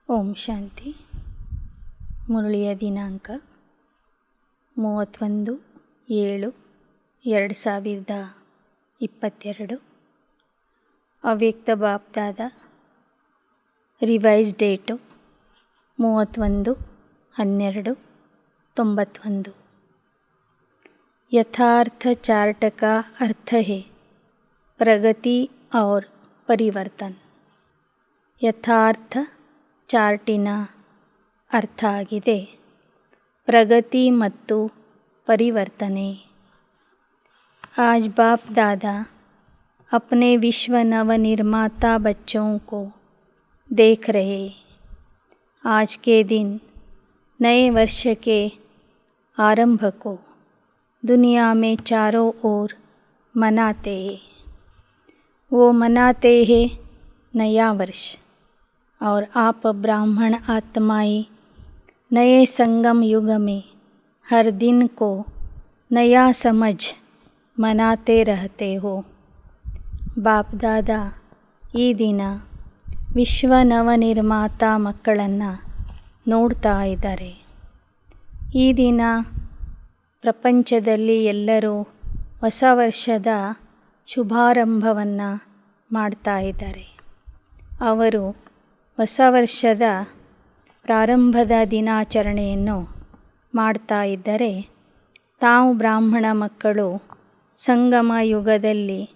ಓಂ ಶಾಂತಿ. ಮುರಳಿಯ ದಿನಾಂಕ 31/7/2022. ಅವ್ಯಕ್ತ BapDada. Revise date 31/12/91. यथार्थ चार्ट का अर्थ है प्रगति और परिवर्तन. ಯಥಾರ್ಥ ಚಾರ್ಟಿನ ಅರ್ಥ ಆಗಿದೆ ಪ್ರಗತಿ ಮತ್ತು ಪರಿವರ್ತನೆ. आज बाप दादा अपने विश्व नवनिर्माता बच्चों को देख रहे. आज के दिन नए वर्ष के आरंभ को दुनिया में चारों ओर मनाते हैं. वो मनाते हैं नया वर्ष और आप ब्राह्मण आत्माएं नए संगम युग में हर दिन को नया समझ मनाते रहते हो. बाप दादा ಈ ದಿನ ವಿಶ್ವ ನವನಿರ್ಮಾತ ಮಕ್ಕಳನ್ನು ನೋಡ್ತಾ ಇದ್ದಾರೆ. ಈ ದಿನ ಪ್ರಪಂಚದಲ್ಲಿ ಎಲ್ಲರೂ ಹೊಸ ವರ್ಷದ ಶುಭಾರಂಭವನ್ನು ಮಾಡ್ತಾ ಇದ್ದಾರೆ. ಅವರು ಹೊಸ ವರ್ಷದ ಪ್ರಾರಂಭದ ದಿನಾಚರಣೆಯನ್ನು ಮಾಡ್ತಾ ಇದ್ದರೆ, ತಾವು ಬ್ರಾಹ್ಮಣ ಮಕ್ಕಳು ಸಂಗಮ ಯುಗದಲ್ಲಿ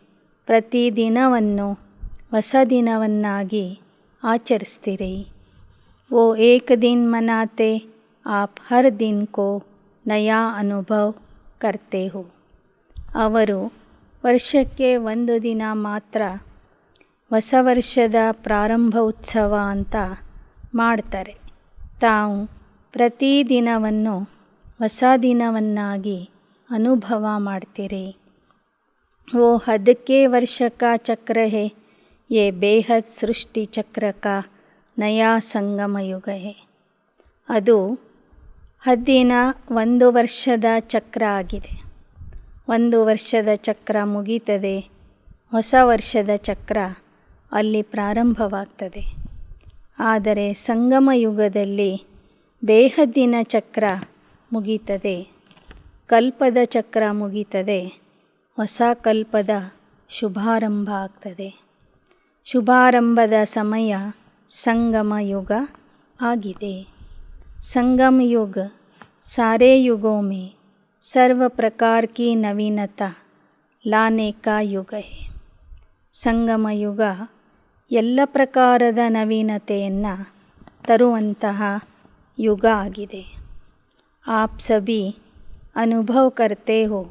ಪ್ರತಿದಿನವನ್ನು ಹೊಸ ದಿನವನ್ನಾಗಿ ಆಚರಿಸ್ತೀರಿ. वो एक दिन मनाते आप हर दिन को नया अनुभव करते हो. ಅವರು ವರ್ಷಕ್ಕೆ ಒಂದು ದಿನ ಮಾತ್ರ ಹೊಸ ವರ್ಷದ ಪ್ರಾರಂಭ ಉತ್ಸವ ಅಂತ ಮಾಡ್ತಾರೆ. ತಾವು ಪ್ರತಿದಿನವನ್ನು ಹೊಸ ದಿನವನ್ನಾಗಿ ಅನುಭವ ಮಾಡ್ತೀರಿ. वो हद के वर्ष का चक्र है, ये बेहद सृष्टि चक्र का नया ಸಂಗಮ ಯುಗ है. ಅದು ಹದ್ದಿನ ಒಂದು ವರ್ಷದ ಚಕ್ರ ಆಗಿದೆ. ಒಂದು ವರ್ಷದ ಚಕ್ರ ಮುಗೀತದೆ, ಹೊಸ ವರ್ಷದ ಚಕ್ರ ಅಲ್ಲಿ ಪ್ರಾರಂಭವಾಗ್ತದೆ. ಆದರೆ ಸಂಗಮ ಯುಗದಲ್ಲಿ ಬೇಹದ್ದಿನ ಚಕ್ರ ಮುಗೀತದೆ, ಕಲ್ಪದ ಚಕ್ರ ಮುಗೀತದೆ, ಹೊಸ ಕಲ್ಪದ ಶುಭಾರಂಭ ಆಗ್ತದೆ. ಶುಭಾರಂಭದ ಸಮಯ ಸಂಗಮ ಯುಗ ಆಗಿದೆ. संगम युग सारे युगों में सर्व प्रकार की नवीनता लाने का युग है. ಸಂಗಮ ಯುಗ ಎಲ್ಲ ಪ್ರಕಾರದ ನವೀನತೆಯನ್ನು ತರುವಂತಹ ಯುಗ ಆಗಿದೆ. आप सभी अनुभव करते हो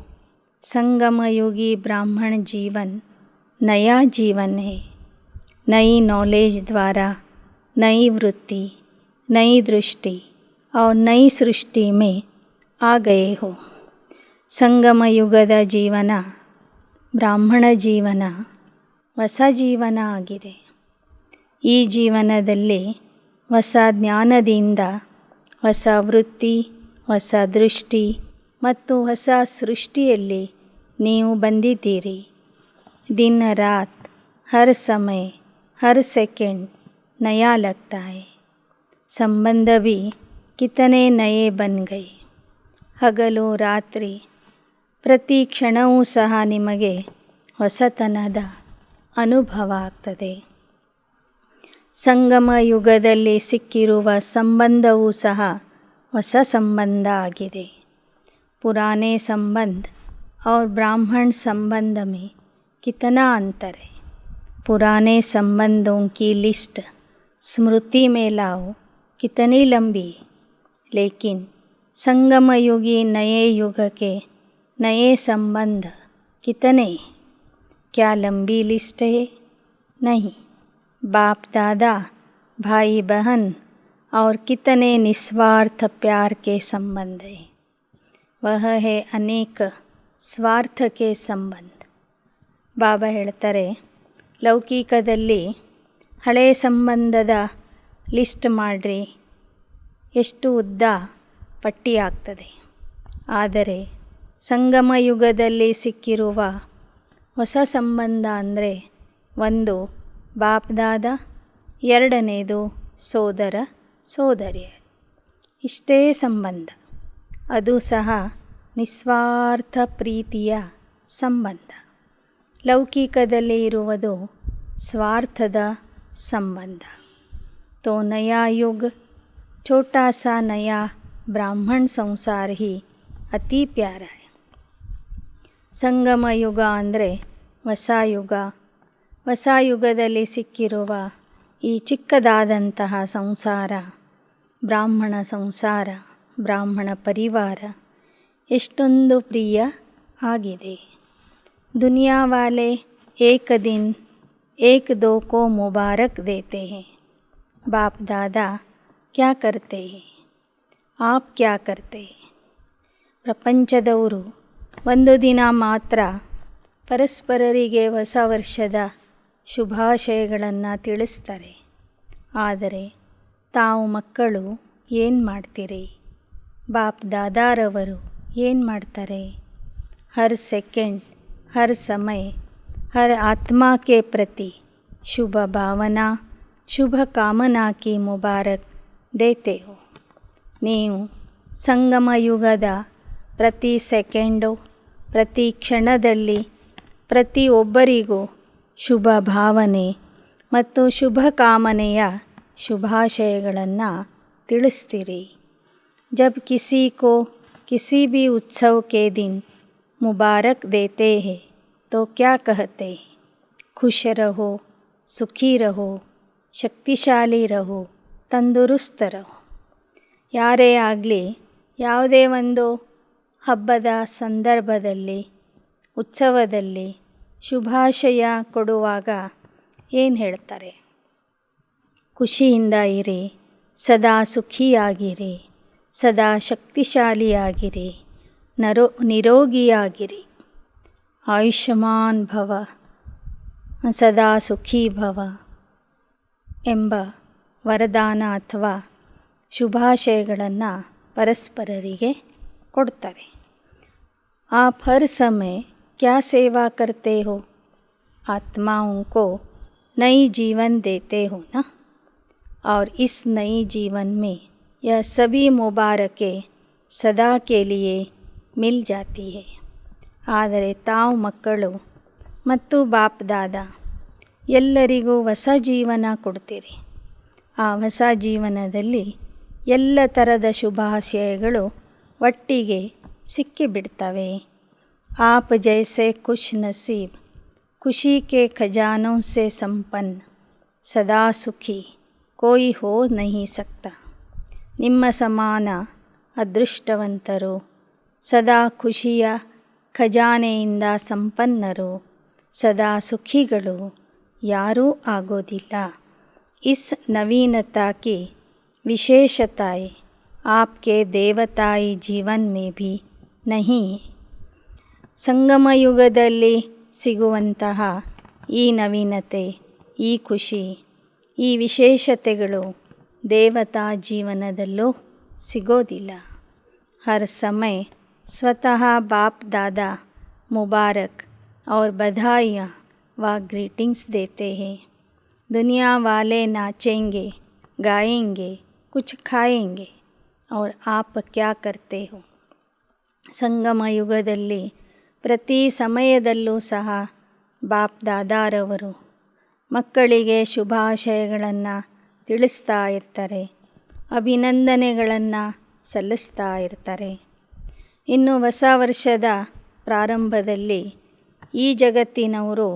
संगम युगी ब्राह्मण जीवन नया जीवन है. नई नॉलेज द्वारा नई वृत्ति, नई दृष्टि और नई सृष्टि में आ गए हो. ಸಂಗಮ ಯುಗದ ಜೀವನ ಬ್ರಾಹ್ಮಣ ಜೀವನ, ಹೊಸ ಜೀವನ ಆಗಿದೆ. ಈ ಜೀವನದಲ್ಲಿ ಹೊಸ ಜ್ಞಾನದಿಂದ ಹೊಸ ವೃತ್ತಿ, ಹೊಸ ದೃಷ್ಟಿ ಮತ್ತು ಹೊಸ ಸೃಷ್ಟಿಯಲ್ಲಿ ನೀವು ಬಂದಿದ್ದೀರಿ. दिन रात हर समय हर सेकंड नया लगता है. संबंध भी कितने नए बन गए. ಹಗಲು ರಾತ್ರಿ ಪ್ರತಿ ಕ್ಷಣವೂ ಸಹ ನಿಮಗೆ ಹೊಸತನದ ಅನುಭವ ಆಗ್ತದೆ. ಸಂಗಮ ಯುಗದಲ್ಲಿ ಸಿಕ್ಕಿರುವ ಸಂಬಂಧವೂ ಸಹ ಹೊಸ ಸಂಬಂಧ ಆಗಿದೆ. पुराने संबंध और ब्राह्मण संबंध में कितना अंतर है. पुराने संबंधों की लिस्ट स्मृति में लाओ कितनी लंबी, लेकिन संगम युगी नए युग के नए संबंध कितने, क्या लंबी लिस्ट है? नहीं. बाप दादा, भाई बहन और कितने निस्वार्थ प्यार के संबंध है. वह है अनेक स्वार्थ के संबंध. ಬಾಬಾ ಹೇಳ್ತಾರೆ, ಲೌಕಿಕದಲ್ಲಿ ಹಳೆ ಸಂಬಂಧದ ಲಿಸ್ಟ್ ಮಾಡ್ರಿ, ಎಷ್ಟು ಉದ್ದ ಪಟ್ಟಿ ಆಗ್ತದೆ. ಆದರೆ ಸಂಗಮ ಯುಗದಲ್ಲಿ ಸಿಕ್ಕಿರುವ ಹೊಸ ಸಂಬಂಧ ಅಂದರೆ ಒಂದು ಬಾಪ್ ದಾದಾ, ಎರಡನೇದು ಸೋದರ ಸೋದರಿಯರು. ಇಷ್ಟೇ ಸಂಬಂಧ. ಅದು ಸಹ ನಿಸ್ವಾರ್ಥ ಪ್ರೀತಿಯ ಸಂಬಂಧ. ಲೌಕಿಕದಲ್ಲಿ ಇರುವುದು ಸ್ವಾರ್ಥದ ಸಂಬಂಧ. तो नया युग छोटा सा नया ब्राह्मण संसार ही ಅತಿ ಪ್ಯಾರ है. ಸಂಗಮ ಯುಗ ಅಂದರೆ ಹೊಸ ಯುಗ. ಹೊಸ ಯುಗದಲ್ಲಿ ಸಿಕ್ಕಿರುವ ಈ ಚಿಕ್ಕದಾದಂತಹ ಸಂಸಾರ, ಬ್ರಾಹ್ಮಣ ಸಂಸಾರ, ಬ್ರಾಹ್ಮಣ ಪರಿವಾರ ಎಷ್ಟೊಂದು ಪ್ರಿಯ ಆಗಿದೆ. दुनिया वाले एक दिन एक दो को मुबारक देते हैं. बाप दादा क्या करते हैं, आप क्या करते हैं. ಪ್ರಪಂಚದವರು ಒಂದು ದಿನ ಮಾತ್ರ ಪರಸ್ಪರರಿಗೆ ಹೊಸ ವರ್ಷದ ಶುಭಾಶಯಗಳನ್ನು ತಿಳಿಸ್ತಾರೆ. ಆದರೆ ತಾವು ಮಕ್ಕಳು ಏನು ಮಾಡ್ತೀರಿ? ಬಾಪ್ ದಾದಾರವರು ಏನು ಮಾಡ್ತಾರೆ? हर सेकंड हर समय हर आत्मा के प्रति शुभ भावना शुभ कामना की मुबारक देते हो. ನೀವು ಸಂಗಮ ಯುಗದ ಪ್ರತಿ ಸೆಕೆಂಡು ಪ್ರತಿ ಕ್ಷಣದಲ್ಲಿ ಪ್ರತಿಯೊಬ್ಬರಿಗೂ ಶುಭ ಭಾವನೆ ಮತ್ತು ಶುಭ ಕಾಮನೆಯ ಶುಭಾಶಯಗಳನ್ನು ತಿಳಿಸ್ತೀರಿ. ಜಬ್ ಕಿಸಿ ಕೋ ಕಿಸಿ भी उत्सव के दिन मुबारक देते हैं तो क्या कहते हैं? खुश रहो, सुखी रहो, ಶಕ್ತಿಶಾಲಿ ರಹೋ, ತಂದುರುಸ್ತ ರಹೋ. ಯಾರೇ ಆಗಲಿ ಯಾವುದೇ ಒಂದು ಹಬ್ಬದ ಸಂದರ್ಭದಲ್ಲಿ ಉತ್ಸವದಲ್ಲಿ ಶುಭಾಶಯ ಕೊಡುವಾಗ ಏನು ಹೇಳ್ತಾರೆ? ಖುಷಿಯಿಂದ ಇರಿ, ಸದಾ ಸುಖಿಯಾಗಿರಿ, ಸದಾ ಶಕ್ತಿಶಾಲಿಯಾಗಿರಿ, ನಿರೋಗಿಯಾಗಿರಿ, ಆಯುಷ್ಮಾನ್ ಭವ, ಸದಾ ಸುಖಿ ಭವ ಎಂಬ ವರದಾನ ಅಥವಾ ಶುಭಾಶಯಗಳನ್ನು ಪರಸ್ಪರರಿಗೆ ಕೊಡ್ತಾರೆ. आप हर समय क्या सेवा करते हो? आत्माओं को नई जीवन देते हो ना, और इस नई जीवन में यह सभी मुबारकें सदा के लिए मिल जाती है. ಆದರೆ ತಾವು ಮಕ್ಕಳು ಮತ್ತು ಬಾಪ್ ದಾದಾ ಎಲ್ಲರಿಗೂ ಹೊಸ ಜೀವನ ಕೊಡ್ತೀರಿ. ಆ ಹೊಸ ಜೀವನದಲ್ಲಿ ಎಲ್ಲ ಥರದ ಶುಭಾಶಯಗಳು ಒಟ್ಟಿಗೆ ಸಿಕ್ಕಿಬಿಡ್ತವೆ. आप जैसे खुश नसीब खुशी के खजानों से संपन्न सदा सुखी कोई हो नहीं सकता. ನಿಮ್ಮ ಸಮಾನ ಅದೃಷ್ಟವಂತರು, ಸದಾ ಖುಷಿಯ ಖಜಾನೆಯಿಂದ ಸಂಪನ್ನರು, ಸದಾ ಸುಖಿಗಳು ಯಾರೂ ಆಗೋದಿಲ್ಲ. इस नवीनता की विशेषताएं आपके देवताई जीवन में भी नहीं. ಸಂಗಮ ಯುಗದಲ್ಲಿ ಸಿಗುವಂತಹ ಈ ನವೀನತೆ, ಈ ಖುಷಿ, ಈ ವಿಶೇಷತೆಗಳು ದೇವತಾ ಜೀವನದಲ್ಲೂ ಸಿಗೋದಿಲ್ಲ. हर समय स्वतः बाप दादा मुबारक और बधाइयाँ व ग्रीटिंग्स देते हैं. दुनिया वाले नाचेंगे, गाएंगे, कुछ खाएंगे, और आप क्या करते हो? ಸಂಗಮ ಯುಗದಲ್ಲಿ ಪ್ರತಿ ಸಮಯದಲ್ಲೂ ಸಹ ಬಾಪ್ ದಾದಾರವರು ಮಕ್ಕಳಿಗೆ ಶುಭಾಶಯಗಳನ್ನು ತಿಳಿಸ್ತಾ ಇರ್ತಾರೆ, ಅಭಿನಂದನೆಗಳನ್ನು ಸಲ್ಲಿಸ್ತಾ ಇರ್ತಾರೆ. ಇನ್ನು ಹೊಸ ವರ್ಷದ ಪ್ರಾರಂಭದಲ್ಲಿ ಈ ಜಗತ್ತಿನವರು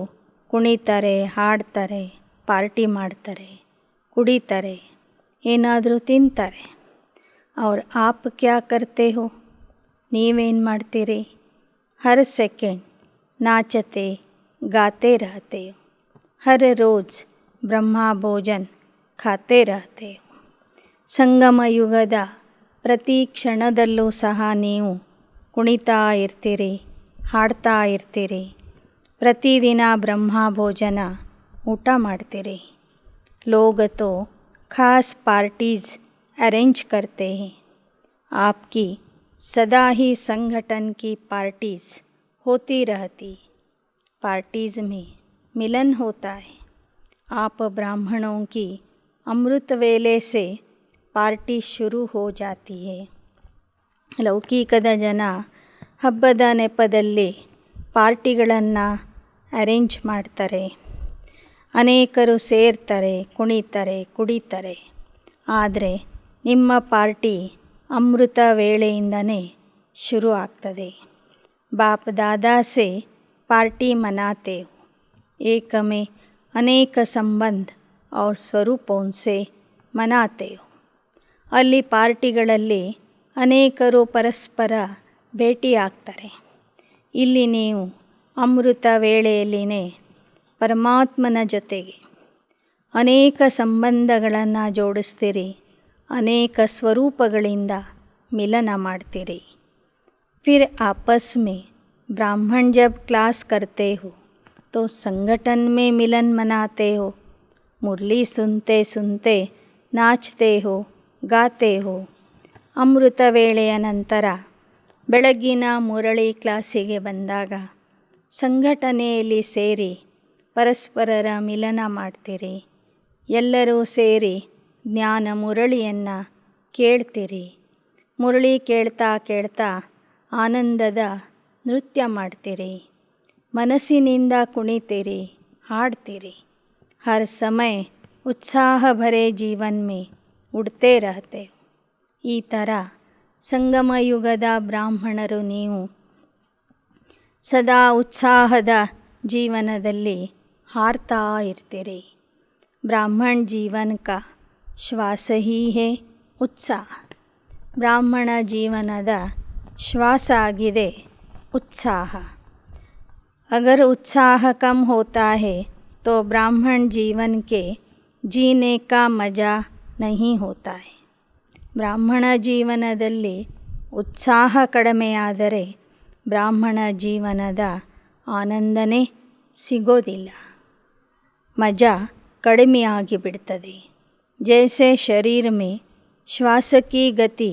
ಕುಣಿತಾರೆ, ಹಾಡ್ತಾರೆ, ಪಾರ್ಟಿ ಮಾಡ್ತಾರೆ, ಕುಡಿತಾರೆ, ಏನಾದರೂ ತಿಂತಾರೆ. और आप क्या करते हो? ನೀವೇನು ಮಾಡ್ತೀರಿ? हर सेकंड नाचते गाते रहते हो, हर रोज़ ब्रह्मा भोजन खाते रहते हो. ಸಂಗಮ ಯುಗದ ಪ್ರತಿ ಕ್ಷಣದಲ್ಲೂ ಸಹ ನೀವು ಕುಣಿತಾ ಇರ್ತೀರಿ, ಹಾಡ್ತಾ ಇರ್ತೀರಿ, ಪ್ರತಿದಿನ ಬ್ರಹ್ಮ ಭೋಜನ ಊಟ ಮಾಡ್ತೀರಿ. लोग तो खास पार्टीज़ अरेंज करते हैं. आपकी सदा ही संगठन की पार्टीज़ होती रहती. पार्टीज़ में मिलन होता है. आप ब्राह्मणों की अमृत वेले से ಪಾರ್ಟಿ ಶುರು ಹೋ ಜಾತಿ ಹೇ. ಲೌಕಿಕದ ಜನ ಹಬ್ಬದ ನೆಪದಲ್ಲಿ ಪಾರ್ಟಿಗಳನ್ನು ಅರೇಂಜ್ ಮಾಡ್ತಾರೆ. ಅನೇಕರು ಸೇರ್ತಾರೆ, ಕುಣಿತಾರೆ, ಕುಡಿತಾರೆ. ಆದರೆ ನಿಮ್ಮ ಪಾರ್ಟಿ ಅಮೃತ ವೇಳೆಯಿಂದನೇ ಶುರು ಆಗ್ತದೆ. ಬಾಪ್ ದಾದಾ ಸೆ ಪಾರ್ಟಿ ಮನಾತೆ ಹೋ. ಏಕ ಮೇ ಅನೇಕ ಸಂಬಂಧ और ಸ್ವರೂಪೋं से ಮನಾತೆ ಹೋ. ಅಲ್ಲಿ ಪಾರ್ಟಿಗಳಲ್ಲಿ ಅನೇಕರು ಪರಸ್ಪರ ಭೇಟಿಯಾಗ್ತಾರೆ. ಇಲ್ಲಿ ನೀವು ಅಮೃತ ವೇಳೆಯಲ್ಲಿನೇ ಪರಮಾತ್ಮನ ಜೊತೆಗೆ ಅನೇಕ ಸಂಬಂಧಗಳನ್ನು ಜೋಡಿಸ್ತೀರಿ, ಅನೇಕ ಸ್ವರೂಪಗಳಿಂದ ಮಿಲನ ಮಾಡ್ತೀರಿ. फिर आपस में ब्राह्मण जब क्लास करते हो तो संगठन में मिलन मनाते हो. मुरली सुनते सुनते नाचते हो, ಗಾತೆ ಹೋ. ಅಮೃತ ವೇಳೆಯ ನಂತರ ಬೆಳಗ್ಗಿನ ಮುರಳಿ ಕ್ಲಾಸಿಗೆ ಬಂದಾಗ ಸಂಘಟನೆಯಲ್ಲಿ ಸೇರಿ ಪರಸ್ಪರರ ಮಿಲನ ಮಾಡ್ತೀರಿ. ಎಲ್ಲರೂ ಸೇರಿ ಜ್ಞಾನ ಮುರಳಿಯನ್ನು ಕೇಳ್ತೀರಿ. ಮುರಳಿ ಕೇಳ್ತಾ ಕೇಳ್ತಾ ಆನಂದದ ನೃತ್ಯ ಮಾಡ್ತೀರಿ. ಮನಸ್ಸಿನಿಂದ ಕುಣಿತೀರಿ, ಹಾಡ್ತೀರಿ. ಹರ್ ಸಮಯ ಉತ್ಸಾಹ ಭರೆ ಜೀವನ್ ಮೇ ಉಡ್ತೇ ರಹತೆ. ಈ ಥರ ಸಂಗಮ ಯುಗದ ಬ್ರಾಹ್ಮಣರು ನೀವು ಸದಾ ಉತ್ಸಾಹದ ಜೀವನದಲ್ಲಿ ಹಾರ್ತಾ ಇರ್ತೀರಿ. ಬ್ರಾಹ್ಮಣ ಜೀವನ ಕಾ ಶ್ವಾಸ ಹೀ ಹೇ ಉತ್ಸಾಹ. ಬ್ರಾಹ್ಮಣ ಜೀವನದ ಶ್ವಾಸ ಆಗಿದೆ ಉತ್ಸಾಹ. ಅಗರ್ ಉತ್ಸಾಹ ಕಮ್ ಹೋತಾ ಹೇ ತೋ ಬ್ರಾಹ್ಮಣ ಜೀವನ ಕೆ ಜೀನೆ ಕಾ ಮಜಾ ನಹೀ ಹೋತಾ ಹೇ. ಬ್ರಾಹ್ಮಣ ಜೀವನದಲ್ಲಿ ಉತ್ಸಾಹ ಕಡಿಮೆಯಾದರೆ ಬ್ರಾಹ್ಮಣ ಜೀವನದ ಆನಂದನೇ ಸಿಗೋದಿಲ್ಲ, ಮಜಾ ಕಡಿಮೆಯಾಗಿ ಬಿಡ್ತದೆ. ಜೈಸೆ ಶರೀರ ಮೇ ಶ್ವಾಸ ಕಿ ಗತಿ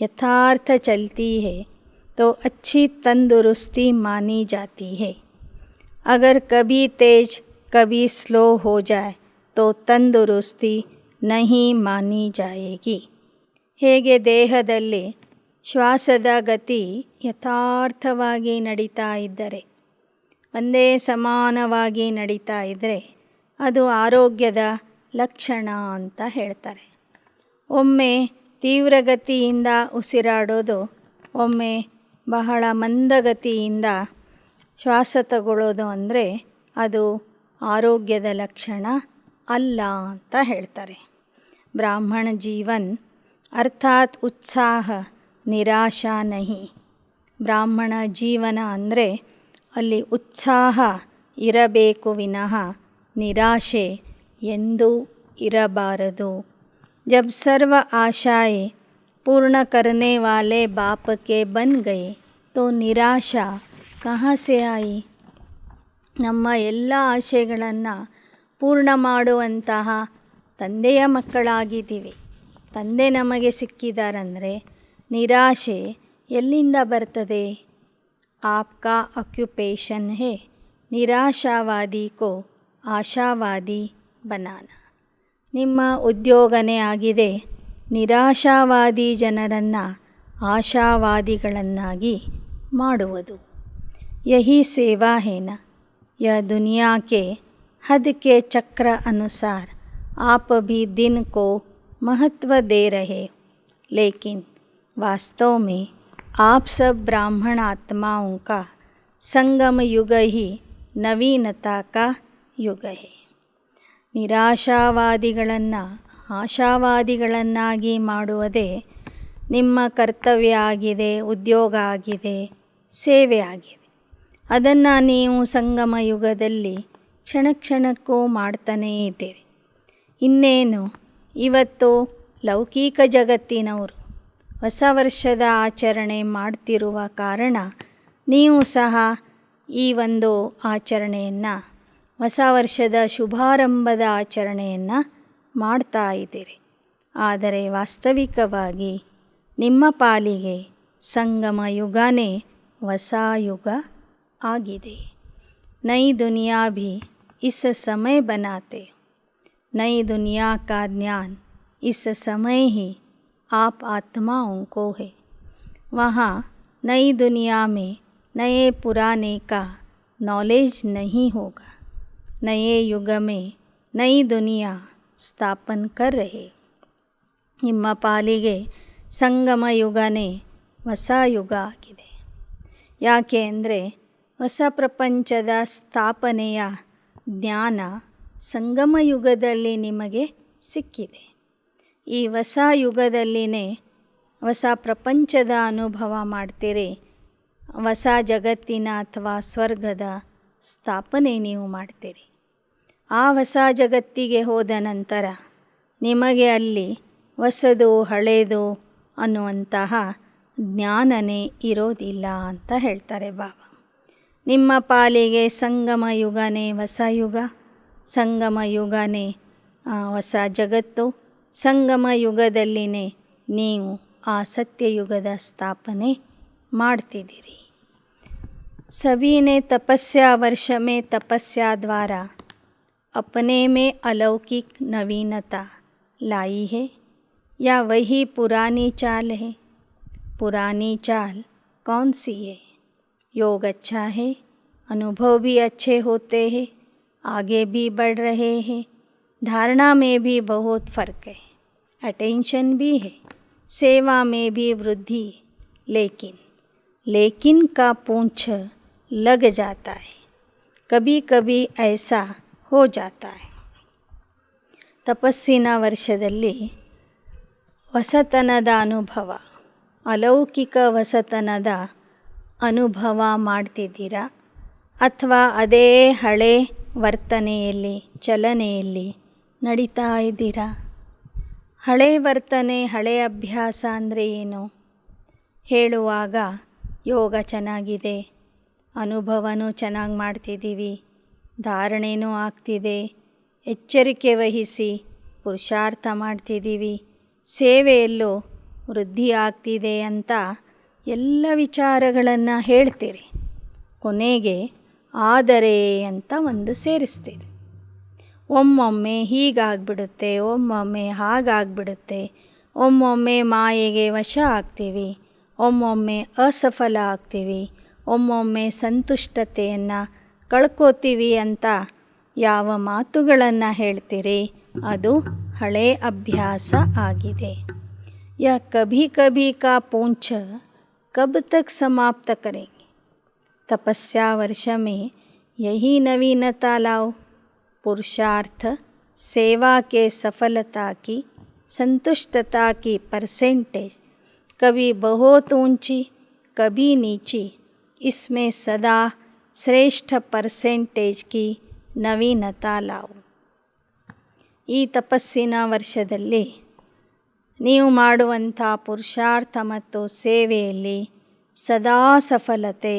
ಯಥಾರ್ಥ ಚಲ್ತಿ ಹೇ तो अच्छी तंदुरुस्ती मानी जाती है. अगर कभी तेज कभी स्लो हो जाए तो तंदुरुस्ती नहीं मानी जाएगी. ಹೇಗೆ ದೇಹದಲ್ಲಿ ಶ್ವಾಸದ ಗತಿ ಯಥಾರ್ಥವಾಗಿ ನಡೀತಾ ಇದ್ದರೆ, ಒಂದೇ ಸಮಾನವಾಗಿ ನಡೀತಾ ಇದ್ದರೆ ಅದು ಆರೋಗ್ಯದ ಲಕ್ಷಣ ಅಂತ ಹೇಳ್ತಾರೆ. ಒಮ್ಮೆ ತೀವ್ರಗತಿಯಿಂದ ಉಸಿರಾಡೋದು, ಒಮ್ಮೆ ಬಹಳ ಮಂದಗತಿಯಿಂದ ಶ್ವಾಸ ತಗೊಳ್ಳೋದು ಅಂದರೆ ಅದು ಆರೋಗ್ಯದ ಲಕ್ಷಣ ಅಲ್ಲ ಅಂತ ಹೇಳ್ತಾರೆ. ಬ್ರಾಹ್ಮಣ ಜೀವನ್ ಅರ್ಥಾತ್ ಉತ್ಸಾಹ ನಿರಾಶಾ ನಹಿ. ಬ್ರಾಹ್ಮಣ ಜೀವನ ಅಂದರೆ ಅಲ್ಲಿ ಉತ್ಸಾಹ ಇರಬೇಕು ವಿನಃ ನಿರಾಶೆ ಎಂದೂ ಇರಬಾರದು. जब सर्व आशाएं पूर्ण करने वाले बाप के बन गए तो निराशा कहाँ से आई. ನಮ್ಮ ಎಲ್ಲ ಆಶೆಗಳನ್ನು ಪೂರ್ಣ ಮಾಡುವಂತಹ ತಂದೆಯ ಮಕ್ಕಳಾಗಿದ್ದೀವಿ. ತಂದೆ ನಮಗೆ ಸಿಕ್ಕಿದಾರಂದರೆ ನಿರಾಶೆ ಎಲ್ಲಿಂದ ಬರ್ತದೆ. ಆಪ್ಕಾ ಆಕ್ಯುಪೇಷನ್ ಹೇ ನಿರಾಶಾವಾದಿ ಕೋ ಆಶಾವಾದಿ ಬನಾನ. ನಿಮ್ಮ ಉದ್ಯೋಗನೇ ಆಗಿದೆ ನಿರಾಶಾವಾದಿ ಜನರನ್ನು ಆಶಾವಾದಿಗಳನ್ನಾಗಿ ಮಾಡುವುದು. ಯಹಿ ಸೇವಾ ಹೇನ. यह दुनिया के हद के चक्र अनुसार आप भी दिन को महत्व दे रहे, लेकिन वास्तव में आप सब ब्राह्मण आत्माओं का संगम युग ही नवीनता का युग है. ನಿರಾಶಾವಾದಿಗಳನ್ನು ಆಶಾವಾದಿಗಳನ್ನಾಗಿ ಮಾಡುವುದೇ ನಿಮ್ಮ ಕರ್ತವ್ಯ ಆಗಿದೆ, ಉದ್ಯೋಗ ಆಗಿದೆ, ಸೇವೆ ಆಗಿದೆ. ಅದನ್ನು ನೀವು ಸಂಗಮ ಯುಗದಲ್ಲಿ ಕ್ಷಣ ಕ್ಷಣಕ್ಕೂ ಮಾಡ್ತಾನೇ ಇದ್ದೀರಿ. ಇನ್ನೇನು ಇವತ್ತು ಲೌಕಿಕ ಜಗತ್ತಿನವರು ಹೊಸ ವರ್ಷದ ಆಚರಣೆ ಮಾಡ್ತಿರುವ ಕಾರಣ ನೀವು ಸಹ ಈ ಒಂದು ಆಚರಣೆಯನ್ನು, ಹೊಸ ವರ್ಷದ ಶುಭಾರಂಭದ ಆಚರಣೆಯನ್ನು ಮಾಡ್ತಾ ಇದ್ದೀರಿ. ಆದರೆ ವಾಸ್ತವಿಕವಾಗಿ ನಿಮ್ಮ ಪಾಲಿಗೆ ಸಂಗಮ ಯುಗನೇ ಹೊಸ ಯುಗ ಆಗಿದೆ. ನई दुनिया भी इस समय बनाते. नई दुनिया का ज्ञान इस समय ही आप आत्माओं को है। वहाँ नई दुनिया में नए पुराने का नॉलेज नहीं होगा। नए युग में नई दुनिया ಸ್ಥಾಪನ कर रहे। ನಿಮ್ಮ ಪಾಲಿಗೆ ಸಂಗಮ ಯುಗನೇ ಹೊಸ ಯುಗ ಆಗಿದೆ. ಯಾಕೆ ಅಂದರೆ ಹೊಸ ಪ್ರಪಂಚದ ಸ್ಥಾಪನೆಯ ಜ್ಞಾನ ಸಂಗಮ ಯುಗದಲ್ಲಿ ನಿಮಗೆ ಸಿಕ್ಕಿದೆ. ಈ ಹೊಸ ಯುಗದಲ್ಲಿನೇ ಹೊಸ ಪ್ರಪಂಚದ ಅನುಭವ ಮಾಡ್ತೀರಿ. ಹೊಸ ಜಗತ್ತಿನ ಅಥವಾ ಸ್ವರ್ಗದ ಸ್ಥಾಪನೆ ನೀವು ಮಾಡ್ತೀರಿ. ಆ ಹೊಸ ಜಗತ್ತಿಗೆ ಹೋದ ನಂತರ ನಿಮಗೆ ಅಲ್ಲಿ ಹೊಸದು ಹಳೆಯದು ಅನ್ನುವಂತಹ ಜ್ಞಾನನೇ ಇರೋದಿಲ್ಲ ಅಂತ ಹೇಳ್ತಾರೆ ಬಾಬಾ. ನಿಮ್ಮ ಪಾಲಿಗೆ ಸಂಗಮ ಯುಗನೇ ಹೊಸ ಯುಗ, ಸಂಗಮ ಯುಗನೇ ಹೊಸ ಜಗತ್ತು. ಸಂಗಮ ಯುಗದಲ್ಲಿನೇ ನೀವು ಆ ಸತ್ಯಯುಗದ ಸ್ಥಾಪನೆ ಮಾಡ್ತಿದ್ದೀರಿ. सभी ने तपस्या वर्ष में तपस्या द्वारा अपने में अलौकिक नवीनता लाई है या वही पुरानी चाल है? पुरानी चाल कौन सी है? योग अच्छा है, अनुभव भी अच्छे होते हैं, आगे भी बढ़ रहे हैं, धारणा में भी बहुत फ़र्क है, अटेंशन भी है, सेवा में भी वृद्धि, लेकिन का पूंछ लग जाता है. कभी कभी ऐसा हो जाता है. ತಪಸ್ಸಿನ ವರ್ಷದಲ್ಲಿ ಹೊಸತನದ ಅನುಭವ, ಅಲೌಕಿಕ ಹೊಸತನದ ಅನುಭವ ಮಾಡ್ತಿದ್ದೀರಾ ಅಥವಾ ಅದೇ ಹಳೆ ವರ್ತನೆಯಲ್ಲಿ ಚಲನೆಯಲ್ಲಿ ನಡೀತಾ ಇದ್ದೀರಾ? ಹಳೆ ವರ್ತನೆ ಹಳೆ ಅಭ್ಯಾಸ ಅಂದರೆ ಏನು? ಹೇಳುವಾಗ ಯೋಗ ಚೆನ್ನಾಗಿದೆ, ಅನುಭವನೂ ಚೆನ್ನಾಗಿ ಮಾಡ್ತಿದ್ದೀವಿ, ಧಾರಣೆನೂ ಆಗ್ತಿದೆ, ಎಚ್ಚರಿಕೆ ವಹಿಸಿ ಪುರುಷಾರ್ಥ ಮಾಡ್ತಿದ್ದೀವಿ, ಸೇವೆಯಲ್ಲೂ ವೃದ್ಧಿ ಆಗ್ತಿದೆ ಅಂತ ಎಲ್ಲ ವಿಚಾರಗಳನ್ನು ಹೇಳ್ತೀರಿ. ಕೊನೆಗೆ ಆದರೆ ಅಂತ ಒಂದು ಸೇರಿಸ್ತೀರಿ. ಒಮ್ಮೊಮ್ಮೆ ಹೀಗಾಗ್ಬಿಡುತ್ತೆ, ಒಮ್ಮೊಮ್ಮೆ ಹಾಗಾಗ್ಬಿಡುತ್ತೆ, ಒಮ್ಮೊಮ್ಮೆ ಮಾಯೆಗೆ ವಶ ಆಗ್ತೀವಿ, ಒಮ್ಮೊಮ್ಮೆ ಅಸಫಲ ಆಗ್ತೀವಿ, ಒಮ್ಮೊಮ್ಮೆ ಸಂತುಷ್ಟತೆಯನ್ನು ಕಳ್ಕೋತೀವಿ ಅಂತ ಯಾವ ಮಾತುಗಳನ್ನು ಹೇಳ್ತೀರಿ ಅದು ಹಳೆ ಅಭ್ಯಾಸ ಆಗಿದೆ. ಯಾ ಕಭಿ ಕಭಿ ಕಾ पूंछ कब तक समाप्त करेंगे? तपस्या वर्ष में यही नवीनता लाओ. पुरुषार्थ सेवा के सफलता की संतुष्टता की परसेंटेज कभी बहुत ऊंची कभी नीची, इसमें सदा श्रेष्ठ परसेंटेज की ನವೀನತಾ ಲಾವು. ಈ ತಪಸ್ಸಿನ ವರ್ಷದಲ್ಲಿ ನೀವು ಮಾಡುವಂಥ ಪುರುಷಾರ್ಥ ಮತ್ತು ಸೇವೆಯಲ್ಲಿ ಸದಾ ಸಫಲತೆ,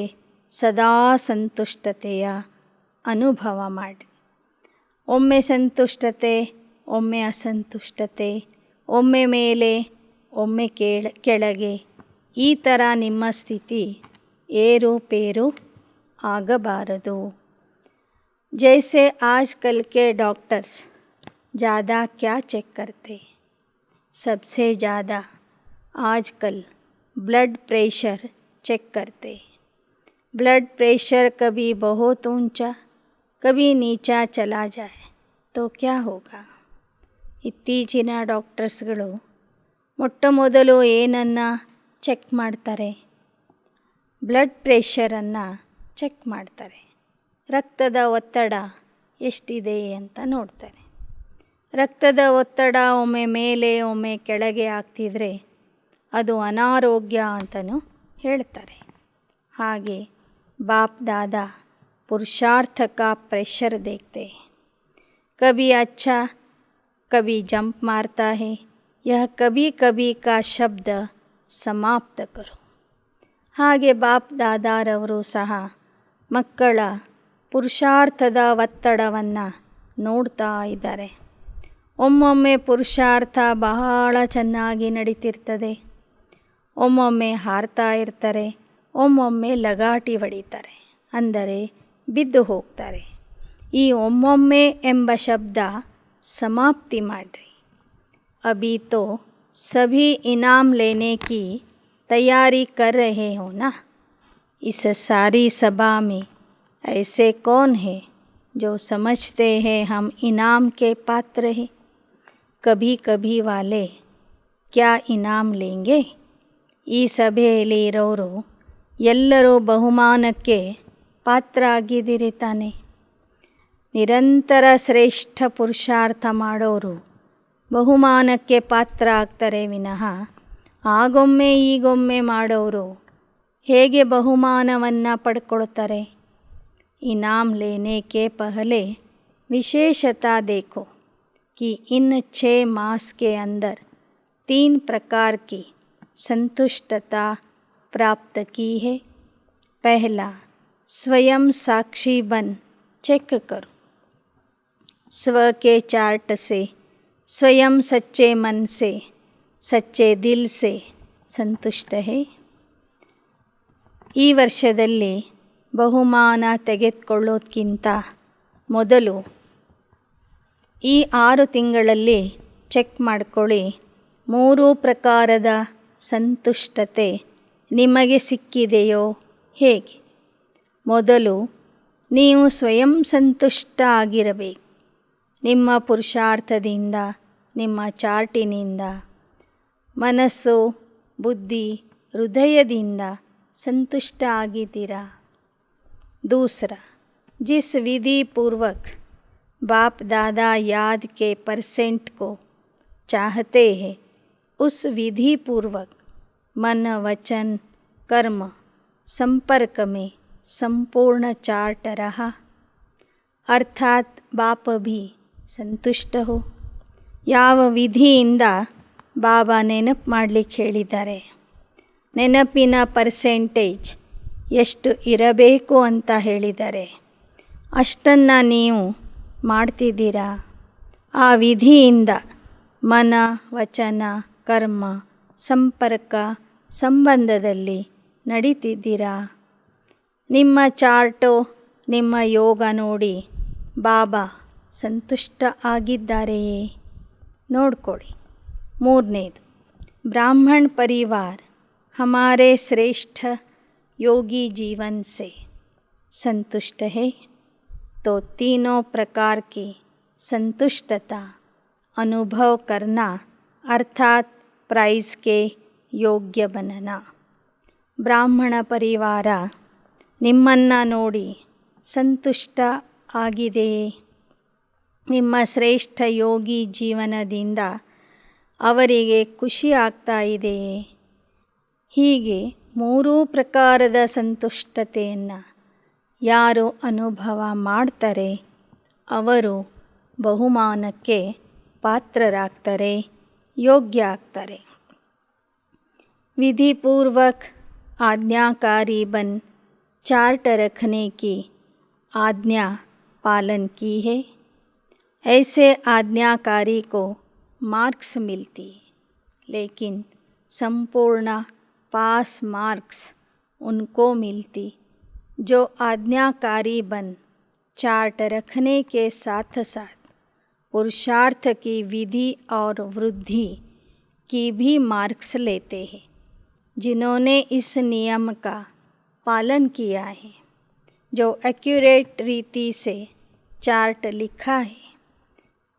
ಸದಾ ಸಂತುಷ್ಟತೆಯ ಅನುಭವ ಮಾಡಿ. ಒಮ್ಮೆ ಸಂತುಷ್ಟತೆ, ಒಮ್ಮೆ ಅಸಂತುಷ್ಟತೆ, ಒಮ್ಮೆ ಮೇಲೆ, ಒಮ್ಮೆ ಕೆಳಗೆ, ಈ ಥರ ನಿಮ್ಮ ಸ್ಥಿತಿ ಏರುಪೇರು ಆಗಬಾರದು. जैसे आजकल के डॉक्टर्स ज़्यादा क्या चेक करते? सबसे ज़्यादा आजकल ब्लड प्रेशर चेक करते. ब्लड प्रेशर कभी बहुत ऊंचा कभी नीचा चला जाए तो क्या होगा? ಇತ್ತೀಚಿನ ಡಾಕ್ಟರ್ಸ್ಗಳು ಮೊಟ್ಟ ಮೊದಲು ಏನನ್ನು ಚೆಕ್ ಮಾಡ್ತಾರೆ? ಬ್ಲಡ್ ಪ್ರೆಷರನ್ನು ಚೆಕ್ ಮಾಡ್ತಾರೆ. ರಕ್ತದ ಒತ್ತಡ ಎಷ್ಟಿದೆ ಅಂತ ನೋಡ್ತಾರೆ. ರಕ್ತದ ಒತ್ತಡ ಒಮ್ಮೆ ಮೇಲೆ ಒಮ್ಮೆ ಕೆಳಗೆ ಆಗ್ತಿದ್ರೆ ಅದು ಅನಾರೋಗ್ಯ ಅಂತಲೂ ಹೇಳ್ತಾರೆ. ಹಾಗೆ ಬಾಪ್ ದಾದಾ पुरुषार्थ का प्रेशर देखते हैं. कभी अच्छा कभी जंप मारता है. यह कभी कभी का ಶಬ್ದ ಸಮಾಪ್ತ ಕರೋ. ಹಾಗೆ ಬಾಪ್ ದಾದಾರವರು ಸಹ ಮಕ್ಕಳ ಪುರುಷಾರ್ಥದ ಒತ್ತಡವನ್ನು ನೋಡ್ತಾ ಇದ್ದಾರೆ. ಒಮ್ಮೊಮ್ಮೆ ಪುರುಷಾರ್ಥ ಬಹಳ ಚೆನ್ನಾಗಿ ನಡೀತಿರ್ತದೆ, ಒಮ್ಮೊಮ್ಮೆ ಹಾರ್ತಾ ಇರ್ತಾರೆ, ಒಮ್ಮೊಮ್ಮೆ ಲಗಾಟಿ ಹೊಡಿತಾರೆ, ಅಂದರೆ ಬಿದ್ದು ಹೋಗ್ತಾರೆ. ಈ ಒಮ್ಮೊಮ್ಮೆ ಎಂಬ ಶಬ್ದ समाप्ति ಮಾಡ್ರಿ। अभी तो सभी इनाम लेने की तैयारी कर रहे हो ना। इस सारी सभा में ऐसे कौन है जो समझते हैं हम इनाम के पात्र हैं। कभी कभी वाले क्या इनाम लेंगे। ಈ ಸಭೆಯಲ್ಲಿರೋರು ಎಲ್ಲರೂ ಬಹುಮಾನಕ್ಕೆ ಪಾತ್ರ ಆಗಿದ್ದೀರಿ ತಾನೆ. ನಿರಂತರ ಶ್ರೇಷ್ಠ ಪುರುಷಾರ್ಥ ಮಾಡೋರು ಬಹುಮಾನಕ್ಕೆ ಪಾತ್ರ ಆಗ್ತಾರೆ ವಿನಃ ಆಗೊಮ್ಮೆ ಈಗೊಮ್ಮೆ ಮಾಡೋರು ಹೇಗೆ ಬಹುಮಾನವನ್ನು ಪಡ್ಕೊಳ್ತಾರೆ. इनाम लेने के पहले विशेषता देखो कि इन 6 मास के अंदर 3 प्रकार की संतुष्टता प्राप्त की है। पहला, स्वयं साक्षी बन चेक करो। स्व के चार्ट से स्वयं सच्चे मन से सच्चे दिल से संतुष्ट है। ಈ ವರ್ಷದಲ್ಲಿ ಬಹುಮಾನ ತೆಗೆದುಕೊಳ್ಳೋದಕ್ಕಿಂತ ಮೊದಲು ಈ 6 ತಿಂಗಳಲ್ಲಿ ಚೆಕ್ ಮಾಡ್ಕೊಳ್ಳಿ 3 ಪ್ರಕಾರದ ಸಂತುಷ್ಟತೆ ನಿಮಗೆ ಸಿಕ್ಕಿದೆಯೋ ಹೇಗೆ. ಮೊದಲು ನೀವು ಸ್ವಯಂ ಸಂತುಷ್ಟ ಆಗಿರಬೇಕು. ನಿಮ್ಮ ಪುರುಷಾರ್ಥದಿಂದ, ನಿಮ್ಮ ಚಾರ್ಟಿನಿಂದ, ಮನಸ್ಸು, ಬುದ್ಧಿ, ಹೃದಯದಿಂದ संतुष्ट ಆಗಿದ್ದೀರಾ. दूसरा, जिस विधि पूर्वक बाप दादा याद के परसेंट को चाहते हैं उस विधि पूर्वक मन वचन कर्म संपर्क में संपूर्ण चार्ट रहा, अर्थात बाप भी संतुष्ट हो. ಯಾವ ವಿಧಿಯಿಂದ ಬಾಬಾ ನೆನಪು ಮಾಡಲಿಕ್ಕೆ ಹೇಳಿದ್ದಾರೆ, ನೆನಪಿನ ಪರ್ಸೆಂಟೇಜ್ ಎಷ್ಟು ಇರಬೇಕು ಅಂತ ಹೇಳಿದ್ದಾರೆ, ಅಷ್ಟನ್ನು ನೀವು ಮಾಡ್ತಿದ್ದೀರಾ. ಆ ವಿಧಿಯಿಂದ ಮನ ವಚನ ಕರ್ಮ ಸಂಪರ್ಕ ಸಂಬಂಧದಲ್ಲಿ ನಡೀತಿದ್ದೀರಾ. ನಿಮ್ಮ ಚಾರ್ಟು ನಿಮ್ಮ ಯೋಗ ನೋಡಿ ಬಾಬಾ ಸಂತುಷ್ಟ ಆಗಿದ್ದಾರೆಯೇ ನೋಡ್ಕೊಳ್ಳಿ. ಮೂರನೇದು, ಬ್ರಾಹ್ಮಣ ಪರಿವಾರ हमारे श्रेष्ठ योगी जीवन से संतुष्ट है. तो तीनों प्रकार की संतुष्टता अनुभव करना अर्थात प्राइज के योग्य बनना. ಬ್ರಾಹ್ಮಣ ಪರಿವಾರ ನಿಮ್ಮನ್ನು ನೋಡಿ ಸಂತುಷ್ಟ ಆಗಿದೆಯೇ. ನಿಮ್ಮ ಶ್ರೇಷ್ಠ ಯೋಗಿ ಜೀವನದಿಂದ ಅವರಿಗೆ ಖುಷಿ ಆಗ್ತಾ ಇದೆಯೇ. ಹೀಗೆ 3 ಪ್ರಕಾರದ ಸಂತುಷ್ಟತೆಯನ್ನು ಯಾರು ಅನುಭವ ಮಾಡ್ತಾರೆ ಅವರು ಬಹುಮಾನಕ್ಕೆ ಪಾತ್ರರಾಗ್ತಾರೆ, ಯೋಗ್ಯ ಆಗ್ತಾರೆ. विधिपूर्वक आज्ञाकारी बन चार्ट रखने की आज्ञा पालन की है. ऐसे आज्ञाकारी को मार्क्स मिलती है, लेकिन संपूर्ण पास मार्क्स उनको मिलती जो आज्ञाकारी बन चार्ट रखने के साथ साथ पुरुषार्थ की विधि और वृद्धि की भी मार्क्स लेते हैं. जिन्होंने इस नियम का पालन किया है, जो एक्यूरेट रीति से चार्ट लिखा है,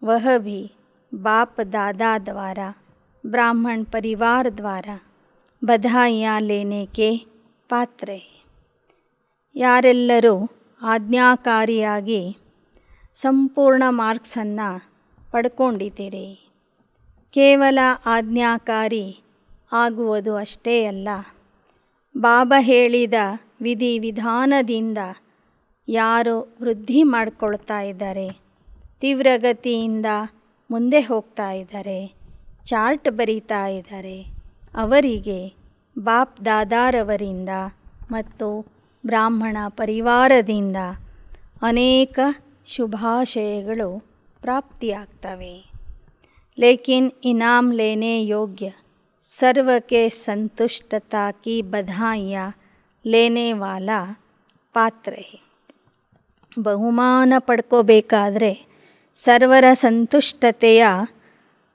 वह भी बाप दादा द्वारा ब्राह्मण परिवार द्वारा बधाइयाँ लेने के पात्र है. ಯಾರೆಲ್ಲರೂ ಆಜ್ಞಾಕಾರಿಯಾಗಿ ಸಂಪೂರ್ಣ ಮಾರ್ಕ್ಸನ್ನು ಪಡ್ಕೊಂಡಿದ್ದೀರಿ. ಕೇವಲ ಆಜ್ಞಾಕಾರಿ ಆಗುವುದು ಅಷ್ಟೇ ಅಲ್ಲ, ಬಾಬಾ ಹೇಳಿದ ವಿಧಿವಿಧಾನದಿಂದ ಯಾರು ವೃದ್ಧಿ ಮಾಡಿಕೊಳ್ತಾ ಇದ್ದಾರೆ, ತೀವ್ರಗತಿಯಿಂದ ಮುಂದೆ ಹೋಗ್ತಾ ಇದ್ದಾರೆ, ಚಾರ್ಟ್ ಬರೀತಾ ಇದ್ದಾರೆ, ಅವರಿಗೆ ಬಾಪ್ ದಾದಾರವರಿಂದ ಮತ್ತು ಬ್ರಾಹ್ಮಣ ಪರಿವಾರದಿಂದ ಅನೇಕ ಶುಭಾಶಯಗಳು ಪ್ರಾಪ್ತಿಯಾಗ್ತವೆ. लेकिन इनाम लेने योग्य सर्व के संतुष्टता की बधाइयाँ लेने वाला ಪಾತ್ರ है. ಬಹುಮಾನ ಪಡ್ಕೋಬೇಕಾದ್ರೆ ಸರ್ವರ ಸಂತುಷ್ಟತೆಯ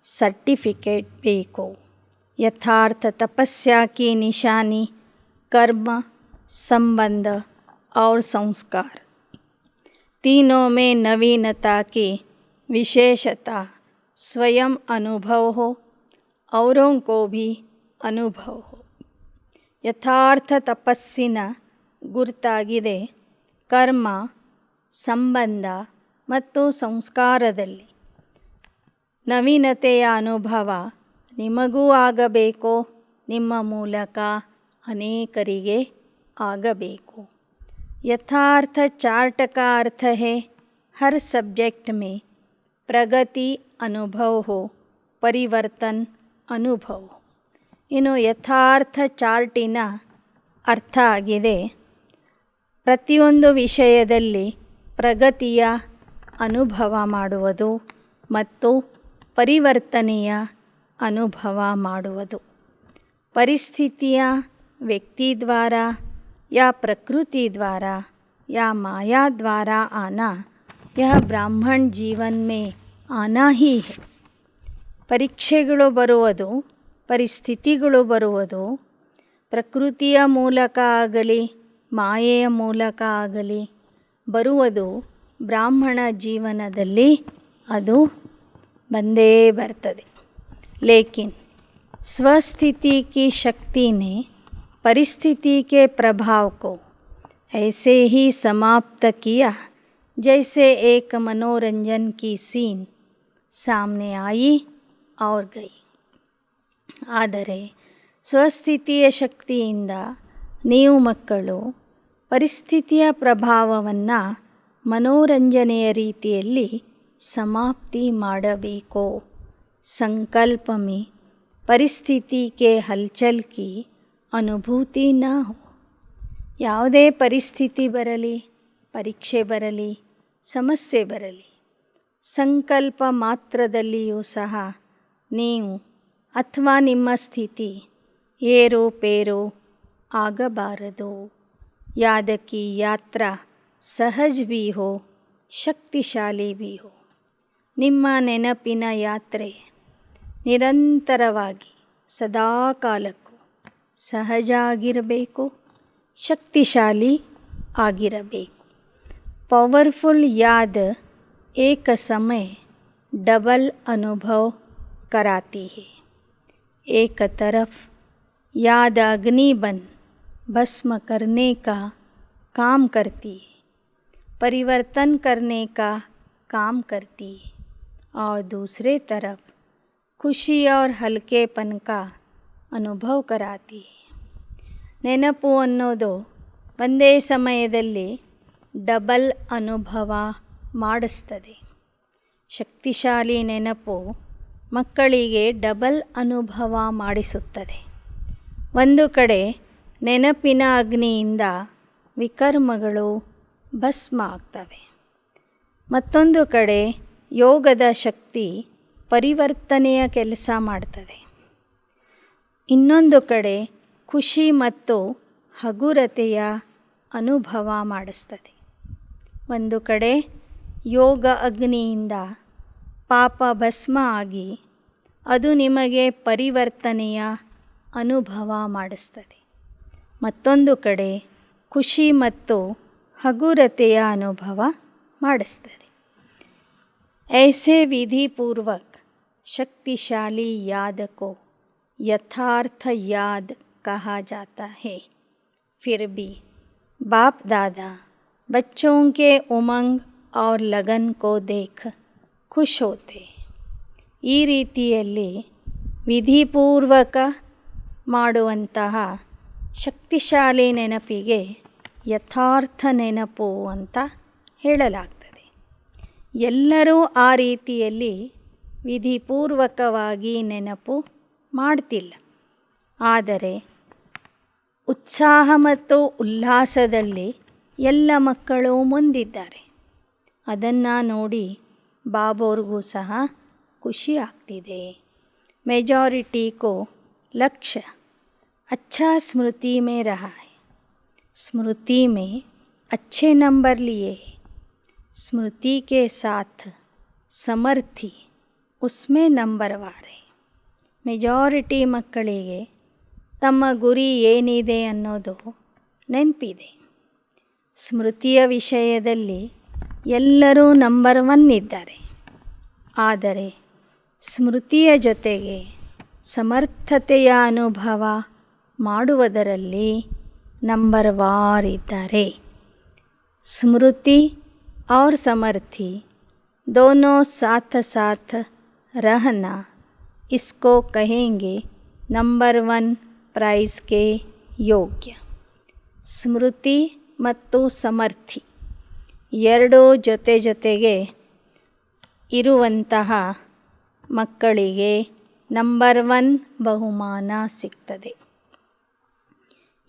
ಸರ್ಟಿಫಿಕೇಟ್ ಬೇಕು। यथार्थ तपस्या की निशानी कर्म, संबंध और संस्कार, तीनों में नवीनता की विशेषता स्वयं अनुभव हो, औरों को भी अनुभव हो। ಯಥಾರ್ಥ ತಪಸ್ಸಿನ ಗುರುತಾಗಿದೆ ಕರ್ಮ, ಸಂಬಂಧ ಮತ್ತು ಸಂಸ್ಕಾರದಲ್ಲಿ। ನವೀನತೆಯ ಅನುಭವ ನಿಮಗೂ ಆಗಬೇಕು, ನಿಮ್ಮ ಮೂಲಕ ಅನೇಕರಿಗೆ ಆಗಬೇಕು। यथार्थ चार्ट का अर्थ है हर सब्जेक्ट में प्रगति अनुभव हो, परिवर्तन अनुभव हो। ಇನ್ನು ಯಥಾರ್ಥ ಚಾರ್ಟಿನ ಅರ್ಥ ಆಗಿದೆ ಪ್ರತಿಯೊಂದು ವಿಷಯದಲ್ಲಿ ಪ್ರಗತಿಯ ಅನುಭವ ಮಾಡುವುದು ಮತ್ತು ಪರಿವರ್ತನೆಯ अनुभव ಮಾಡುವುದು। परिस्थितियाँ व्यक्ति द्वारा या प्रकृति द्वारा या माया द्वारा आना यह ब्राह्मण जीवन में आना ही है। ಪರೀಕ್ಷೆಗಳು ಬರುವುದು, ಪರಿಸ್ಥಿತಿಗಳು ಬರುವುದು ಪ್ರಕೃತಿಯ ಮೂಲಕ ಆಗಲಿ ಮಾಯೆಯ ಮೂಲಕ ಆಗಲಿ ಬರುವುದು ಬ್ರಾಹ್ಮಣ ಜೀವನದಲ್ಲಿ ಅದು ಬಂದೇ ಬರ್ತದೆ। लेकिन स्वस्थिति की शक्ति ने परिस्थिति के प्रभाव को ऐसे ही समाप्त किया जैसे एक मनोरंजन की सीन सामने आई और गई। ಆದರೆ ಸ್ವಸ್ಥಿತಿಯ ಶಕ್ತಿಯಿಂದ ನೀವು ಮಕ್ಕಳು ಪರಿಸ್ಥಿತಿಯ ಪ್ರಭಾವವನ್ನು ಮನೋರಂಜನೆಯ ರೀತಿಯಲ್ಲಿ ಸಮಾಪ್ತಿ ಮಾಡಬೇಕು। संकल्प में परिस्थिति के हलचल की अनुभूति न हो। ಯಾವುದೇ ಪರಿಸ್ಥಿತಿ ಬರಲಿ, ಪರೀಕ್ಷೆ ಬರಲಿ, ಸಮಸ್ಯೆ ಬರಲಿ, ಸಂಕಲ್ಪ ಮಾತ್ರದಲ್ಲಿಯೂ ಸಹ ನೀವು ಅಥವಾ ನಿಮ್ಮ ಸ್ಥಿತಿ ಏರುಪೇರು ಆಗಬಾರದು। याद की यात्रा सहज भी हो, शक्तिशाली भी हो। ನಿಮ್ಮ ನೆನಪಿನ ಯಾತ್ರೆ ನಿರಂತರವಾಗಿ ಸದಾಕಾಲಕ್ಕೂ ಸಹಜ ಆಗಿರಬೇಕು, ಶಕ್ತಿಶಾಲಿ ಆಗಿರಬೇಕು। पावरफुल याद एक समय डबल अनुभव कराती है। एक तरफ याद अग्नि बन भस्म करने का काम करती है, परिवर्तन करने का काम करती है, और दूसरे तरफ खुशी और हल्केपन का अनुभव कराती है। ನೆನಪು ಅನ್ನೋದು ಒಂದೇ ಸಮಯದಲ್ಲಿ ಡಬಲ್ ಅನುಭವ ಮಾಡಿಸ್ತದೆ। ಶಕ್ತಿಶಾಲಿ ನೆನಪು ಮಕ್ಕಳಿಗೆ ಡಬಲ್ ಅನುಭವ ಮಾಡಿಸುತ್ತದೆ। ಒಂದು ಕಡೆ ನೆನಪಿನ ಅಗ್ನಿಯಿಂದ ವಿಕರ್ಮಗಳು ಭಸ್ಮ ಆಗ್ತವೆ, ಮತ್ತೊಂದು ಕಡೆ ಯೋಗದ ಶಕ್ತಿ ಪರಿವರ್ತನೆಯ ಕೆಲಸ ಮಾಡ್ತದೆ, ಇನ್ನೊಂದು ಕಡೆ ಖುಷಿ ಮತ್ತು ಹಗುರತೆಯ ಅನುಭವ ಮಾಡಿಸ್ತದೆ। ಒಂದು ಕಡೆ ಯೋಗ ಅಗ್ನಿಯಿಂದ ಪಾಪ ಭಸ್ಮ ಆಗಿ ಅದು ನಿಮಗೆ ಪರಿವರ್ತನೆಯ ಅನುಭವ ಮಾಡಿಸ್ತದೆ, ಮತ್ತೊಂದು ಕಡೆ ಖುಷಿ ಮತ್ತು ಹಗುರತೆಯ ಅನುಭವ ಮಾಡಿಸ್ತದೆ। ऐसे विधि पूर्वक शक्तिशाली याद को यथार्थ याद कहा जाता है। फिर भी बाप दादा बच्चों के उमंग और लगन को देख खुश होते। ಈ ರೀತಿಯಲ್ಲಿ ವಿಧಿಪೂರ್ವಕ ಮಾಡುವಂತಹ ಶಕ್ತಿಶಾಲಿ ನೆನಪಿಗೆ ಯಥಾರ್ಥ ನೆನಪು ಅಂತ ಹೇಳಲಾಗ್ತದೆ। ಎಲ್ಲರೂ ಆ ರೀತಿಯಲ್ಲಿ ವಿಧಿಪೂರ್ವಕವಾಗಿ ನೆನಪು ಮಾಡ್ತಿಲ್ಲ, ಆದರೆ ಉತ್ಸಾಹ ಮತ್ತು ಉಲ್ಲಾಸದಲ್ಲಿ ಎಲ್ಲ ಮಕ್ಕಳು ಮುಂದಿದ್ದಾರೆ। ಅದನ್ನು ನೋಡಿ ಬಾಬೋರ್ಗೂ ಸಹ ಖುಷಿ ಆಗ್ತಿದೆ। मेजॉरिटी को लक्ष्य अच्छा स्मृति में रहा है, स्मृति में अच्छे नंबर लिए, स्मृति के साथ ಸಮರ್ಥಿ ಉಸ್ಮೇ ನಂಬರ್ವಾರೆ. ಮೆಜಾರಿಟಿ ಮಕ್ಕಳಿಗೆ ತಮ್ಮ ಗುರಿ ಏನಿದೆ ಅನ್ನೋದು ನೆನಪಿದೆ. ಸ್ಮೃತಿಯ ವಿಷಯದಲ್ಲಿ ಎಲ್ಲರೂ ನಂಬರ್ 1 ಇದ್ದಾರೆ. ಆದರೆ ಸ್ಮೃತಿಯ ಜೊತೆಗೆ ಸಮರ್ಥತೆಯ ಅನುಭವ ಮಾಡುವುದರಲ್ಲಿ ನಂಬರ್ ವಾರ್ ಇದ್ದಾರೆ. ಸ್ಮೃತಿ और समर्थी दोनों साथ साथ रहना, इसको कहेंगे ನಂಬರ್ 1 ಪ್ರೈಸ್ಗೆ ಯೋಗ್ಯ. ಸ್ಮೃತಿ ಮತ್ತು ಸಮರ್ಥಿ ಎರಡೂ ಜೊತೆಗೆ ಇರುವಂತಹ ಮಕ್ಕಳಿಗೆ ನಂಬರ್ 1 ಬಹುಮಾನ ಸಿಗ್ತದೆ.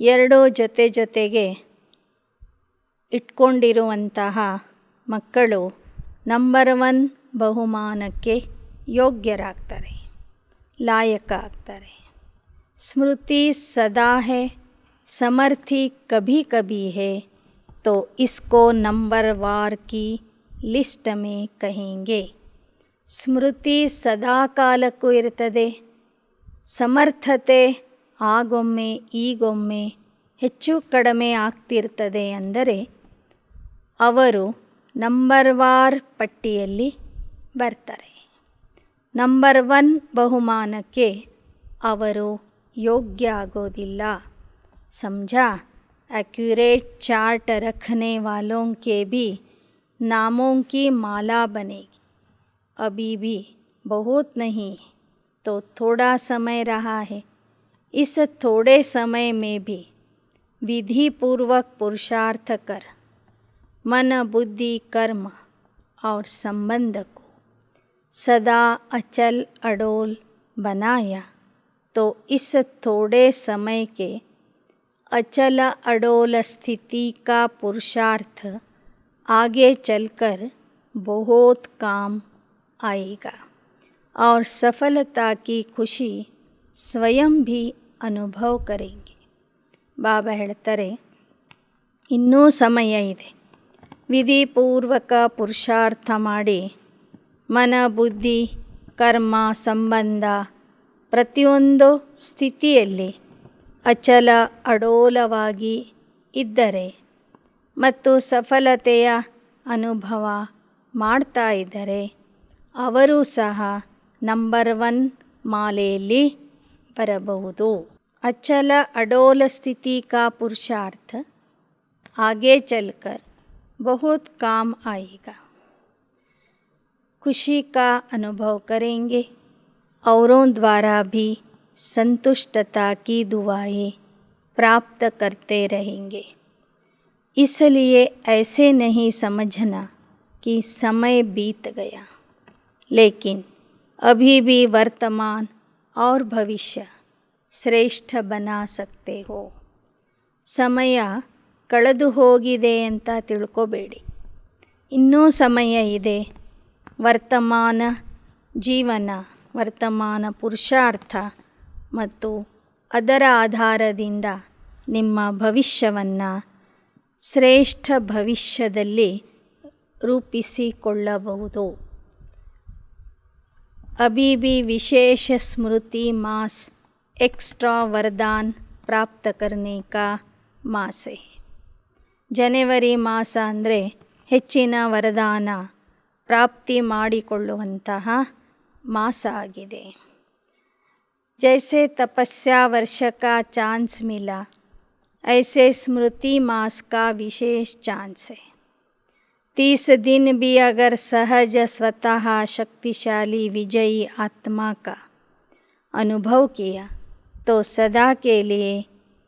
ಎರಡೂ ಜೊತೆಗೆ ಇಟ್ಕೊಂಡಿರುವಂತಹ ಮಕ್ಕಳು ನಂಬರ್ 1 ಬಹುಮಾನಕ್ಕೆ ಯೋಗ್ಯರಾಗ್ತಾರೆ, ಲಾಯಕ ಆಗ್ತಾರೆ. ಸ್ಮೃತಿ ಸದಾ ಹೈ, ಸಮರ್ಥಿ ಕಭಿ ಕಭಿ ಹೈ, तो इसको ನಂಬರ್ ವಾರ್ की ಲಿಸ್ಟ್ में कहेंगे. ಸ್ಮೃತಿ ಸದಾ ಕಾಲಕ್ಕೂ ಇರ್ತದೆ. ಸಮರ್ಥತೆ ಆಗೊಮ್ಮೆ ಈಗೊಮ್ಮೆ ಹೆಚ್ಚು ಕಡಿಮೆ ಆಗ್ತಿರ್ತದೆ. ಅಂದರೆ ಅವರು ನಂಬರ್ ವಾರ್ ಪಟ್ಟಿಯಲ್ಲಿ ಬರ್ತಾರೆ. ನಂಬರ್ 1 ಬಹುಮಾನಕ್ಕೆ ಅವರು ಯೋಗ್ಯ ಆಗೋದಿಲ್ಲ. समझा? एक्यूरेट चार्ट रखने वालों के भी नामों की माला बनेगी. अभी भी बहुत नहीं तो थोड़ा समय रहा है. इस थोड़े समय में भी विधि पूर्वक पुरुषार्थ कर मन बुद्धि कर्म और संबंध को सदा अचल अडोल बनाया तो इस थोड़े समय के अचल अडोल स्थिति का पुरुषार्थ आगे चलकर बहुत काम आएगा और सफलता की खुशी स्वयं भी ಅನುಭವ ಕರೆಂಗೆ. ಬಾಬಾ ಹೇಳ್ತಾರೆ, ಇನ್ನೂ ಸಮಯ ಇದೆ. ವಿಧಿಪೂರ್ವಕ ಪುರುಷಾರ್ಥ ಮಾಡಿ ಮನ ಬುದ್ಧಿ ಕರ್ಮ ಸಂಬಂಧ ಪ್ರತಿಯೊಂದು ಸ್ಥಿತಿಯಲ್ಲಿ ಅಚಲ ಅಡೋಲವಾಗಿ ಇದ್ದರೆ ಮತ್ತು ಸಫಲತೆಯ ಅನುಭವ ಮಾಡ್ತಾ ಇದ್ದರೆ ಅವರು ಸಹ ನಂಬರ್ 1 ಮಾಲೆಯಲ್ಲಿ ಬರಬಹುದು. ಅಚಲ ಅಡೋಲ ಸ್ಥಿತಿ का पुरुषार्थ आगे चलकर बहुत काम आएगा. खुशी का अनुभव करेंगे. औरों द्वारा भी संतुष्टता की दुआएं प्राप्त करते रहेंगे. इसलिए ऐसे नहीं समझना कि समय बीत गया, लेकिन अभी भी वर्तमान और भविष्य ಶ್ರೇಷ್ಠ ಬನಾ ಸಕ್ತೆ ಹೋ. ಸಮಯ ಕಳೆದು ಹೋಗಿದೆ ಅಂತ ತಿಳ್ಕೋಬೇಡಿ. ಇನ್ನೂ ಸಮಯ ಇದೆ. ವರ್ತಮಾನ ಜೀವನ, ವರ್ತಮಾನ ಪುರುಷಾರ್ಥ ಮತ್ತು ಅದರ ಆಧಾರದಿಂದ ನಿಮ್ಮ ಭವಿಷ್ಯವನ್ನು ಶ್ರೇಷ್ಠ ಭವಿಷ್ಯದಲ್ಲಿ ರೂಪಿಸಿಕೊಳ್ಳಬಹುದು. अभी भी विशेष स्मृति मास एक्स्ट्रा वरदान प्राप्त करने का ಮಾಸ. ಜನವರಿ ಮಾಸ ಅಂದರೆ ಹೆಚ್ಚಿನ ವರದಾನ ಪ್ರಾಪ್ತಿ ಮಾಡಿಕೊಳ್ಳುವಂತಹ ಮಾಸ ಆಗಿದೆ. जैसे तपस्या वर्ष का चांस मिला, ऐसे स्मृति मास का विशेष चांस है. 30 दिन भी अगर सहज स्वतः शक्तिशाली विजयी आत्मा का अनुभव किया तो सदा के लिए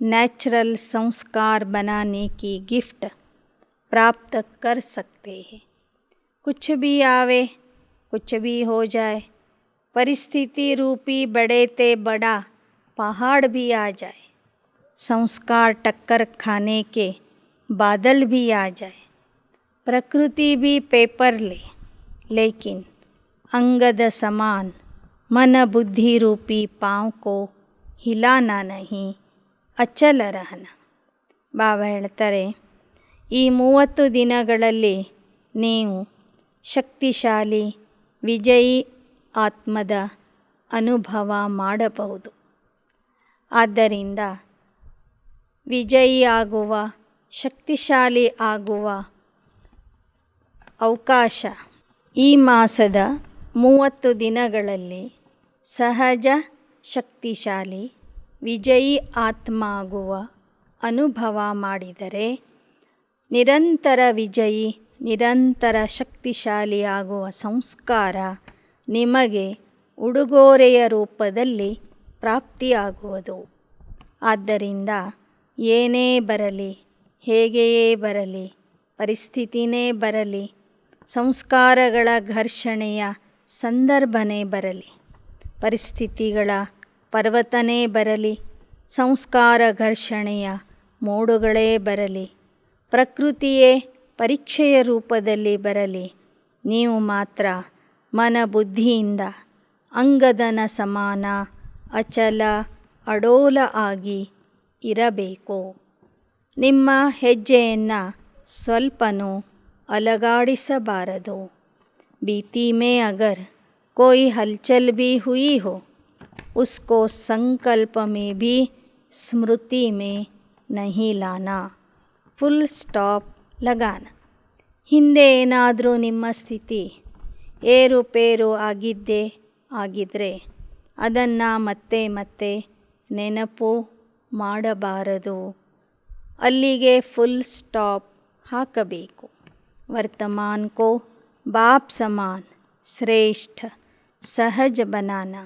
नेचुरल संस्कार बनाने की गिफ्ट प्राप्त कर सकते हैं. कुछ भी आवे, कुछ भी हो जाए, परिस्थिति रूपी बड़े ते बड़ा पहाड़ भी आ जाए, संस्कार टक्कर खाने के बादल भी आ जाए, प्रकृति भी पेपर ले, लेकिन अंगद समान मन बुद्धि रूपी पाँव को हिलाना नहीं, अचल रहना. ಬಾಬಾ ಹೇಳ್ತಾರೆ, ಈ 30 ದಿನಗಳಲ್ಲಿ ನೀವು ಶಕ್ತಿಶಾಲಿ ವಿಜಯಿ ಆತ್ಮದ ಅನುಭವ ಮಾಡಬಹುದು. ಆದ್ದರಿಂದ ವಿಜಯಿಯಾಗುವ, ಶಕ್ತಿಶಾಲಿ ಆಗುವ ಅವಕಾಶ ಈ ಮಾಸದ 30 ದಿನಗಳಲ್ಲಿ ಸಹಜ ಶಕ್ತಿಶಾಲಿ ವಿಜಯಿ ಆತ್ಮ ಆಗುವ ಅನುಭವ ಮಾಡಿದರೆ ನಿರಂತರ ವಿಜಯಿ, ನಿರಂತರ ಶಕ್ತಿಶಾಲಿಯಾಗುವ ಸಂಸ್ಕಾರ ನಿಮಗೆ ಉಡುಗೊರೆಯ ರೂಪದಲ್ಲಿ ಪ್ರಾಪ್ತಿಯಾಗುವುದು. ಆದ್ದರಿಂದ ಏನೇ ಬರಲಿ, ಹೇಗೆಯೇ ಬರಲಿ, ಪರಿಸ್ಥಿತಿನೇ ಬರಲಿ, ಸಂಸ್ಕಾರಗಳ ಘರ್ಷಣೆಯ ಸಂದರ್ಭನೇ ಬರಲಿ, ಪರಿಸ್ಥಿತಿಗಳ ಪರ್ವತನೇ ಬರಲಿ, ಸಂಸ್ಕಾರ ಘರ್ಷಣೆಯ ಮೋಡುಗಳೇ ಬರಲಿ, ಪ್ರಕೃತಿಯೇ ಪರೀಕ್ಷೆಯ ರೂಪದಲ್ಲಿ ಬರಲಿ, ನೀವು ಮಾತ್ರ ಮನಬುದ್ಧಿಯಿಂದ ಅಂಗದನ ಸಮಾನ ಅಚಲ ಅಡೋಲ ಆಗಿ ಇರಬೇಕು. ನಿಮ್ಮ ಹೆಜ್ಜೆಯನ್ನು ಸ್ವಲ್ಪನೂ ಅಲಗಾಡಿಸಬಾರದು. बीती में अगर कोई हलचल भी हुई हो, उसको संकल्प में भी स्मृति में नहीं लाना. ಫುಲ್ ಸ್ಟಾಪ್ ಲಗಾನ. ಹಿಂದೆ ಏನಾದರೂ ನಿಮ್ಮ ಸ್ಥಿತಿ ಏರುಪೇರು ಆಗಿದ್ದರೆ ಅದನ್ನು ಮತ್ತೆ ಮತ್ತೆ ನೆನಪು ಮಾಡಬಾರದು. ಅಲ್ಲಿಗೆ ಫುಲ್ ಸ್ಟಾಪ್ ಹಾಕಬೇಕು. ವರ್ತಮಾನ್ ಕೋ बाप समान श्रेष्ठ सहज बनाना,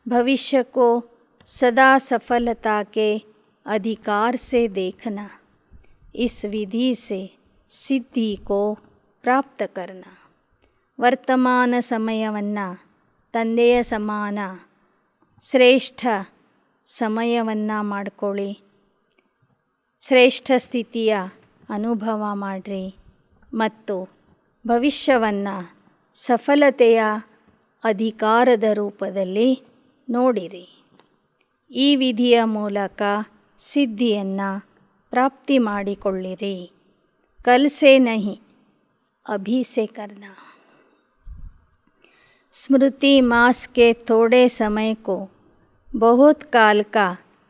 भविष्य को सदा सफलता के अधिकार से देखना, इस विधि से सिद्धि को प्राप्त करना. ವರ್ತಮಾನ ಸಮಯವನ್ನು ತಂದೆಯ ಸಮಾನ ಶ್ರೇಷ್ಠ ಸಮಯವನ್ನು ಮಾಡಿಕೊಳ್ಳಿ. ಶ್ರೇಷ್ಠ ಸ್ಥಿತಿಯ ಅನುಭವ ಮಾಡಿರಿ ಮತ್ತು ಭವಿಷ್ಯವನ್ನು ಸಫಲತೆಯ ಅಧಿಕಾರದ ರೂಪದಲ್ಲಿ ನೋಡಿರಿ. ಈ ವಿಧಿಯ ಮೂಲಕ ಸಿದ್ಧಿಯನ್ನು ಪ್ರಾಪ್ತಿ ಮಾಡಿಕೊಳ್ಳಿರಿ. ಕಲ್ ಸೆ ನಹಿ, ಅಭಿ ಸೆ ಕರ್ನಾ. स्मृति मास के थोड़े समय को बहुत काल का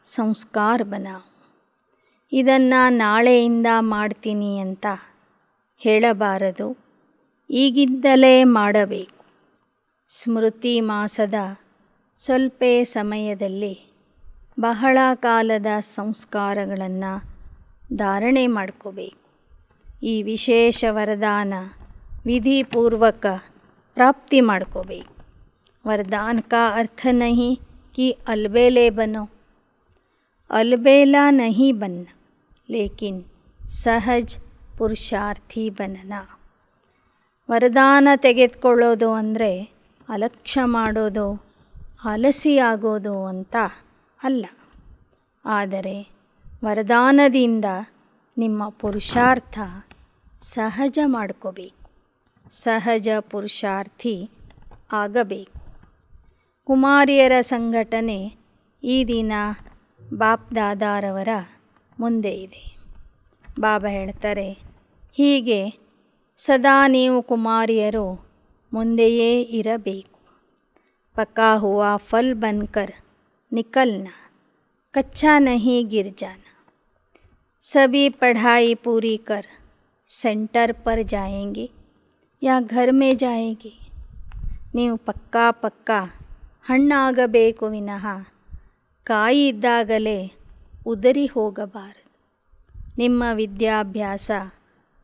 ಸಂಸ್ಕಾರ बनाओ. ಇದನ್ನು ನಾಳೆಯಿಂದ ಮಾಡ್ತೀನಿ ಅಂತ ಹೇಳಬಾರದು, ಈಗಿದ್ದಲೇ ಮಾಡಬೇಕು. ಸ್ಮೃತಿ ಮಾಸದ ಸ್ವಲ್ಪ ಸಮಯದಲ್ಲಿ ಬಹಳ ಕಾಲದ ಸಂಸ್ಕಾರಗಳನ್ನು ಧಾರಣೆ ಮಾಡ್ಕೋಬೇಕು. ಈ ವಿಶೇಷ ವರದಾನ ವಿಧಿಪೂರ್ವಕ प्राप्ति ಮಾಡ್ಕೋಬೇಕು. वरदान का अर्थ नहीं कि अलबेले बनो, अलबेला नहीं बनना, लेकिन सहज ಪುರುಷಾರ್ಥಿ बनना. ವರದಾನ ತೆಗೆದುಕೊಳ್ಳೋದು ಅಂದರೆ ಅಲಕ್ಷ್ಯ ಮಾಡೋದು, ಆಲಸಿಯಾಗೋದು ಅಂತ ಅಲ್ಲ. ಆದರೆ ವರದಾನದಿಂದ ನಿಮ್ಮ ಪುರುಷಾರ್ಥ ಸಹಜ ಮಾಡ್ಕೋಬೇಕು, ಸಹಜ ಪುರುಷಾರ್ಥಿ ಆಗಬೇಕು. ಕುಮಾರಿಯರ ಸಂಘಟನೆ ಈ ದಿನ ಬಾಪ್ ದಾದಾರವರ ಮುಂದೆ ಇದೆ. ಬಾಬಾ ಹೇಳ್ತಾರೆ, ಹೀಗೆ ಸದಾ ನೀವು ಕುಮಾರಿಯರು ಮುಂದೆಯೇ ಇರಬೇಕು. ಪಕ್ಕಾ ಹುವಾ ಫಲ್ ಬನ್ಕರ್ ನಿಕಲ್ನಾ, ಕಚ್ಚಾ ನಹಿ ಗಿರ್ ಜಾನಾ. ಸಭಿ ಪಢಾಯಿ ಪೂರಿ ಕರ್ ಸೆಂಟರ್ ಪರ್ ಜಾಯೆಂಗೆ ಯಾ ಘರ್ ಮೇ ಜಾಯೆಂಗೆ. ನೀವು ಪಕ್ಕಾ ಹಣ್ಣಾಗಬೇಕು ವಿನಃ ಕಾಯಿ ಇದ್ದಾಗಲೇ ಉದರಿ ಹೋಗಬಾರದು. ನಿಮ್ಮ ವಿದ್ಯಾಭ್ಯಾಸ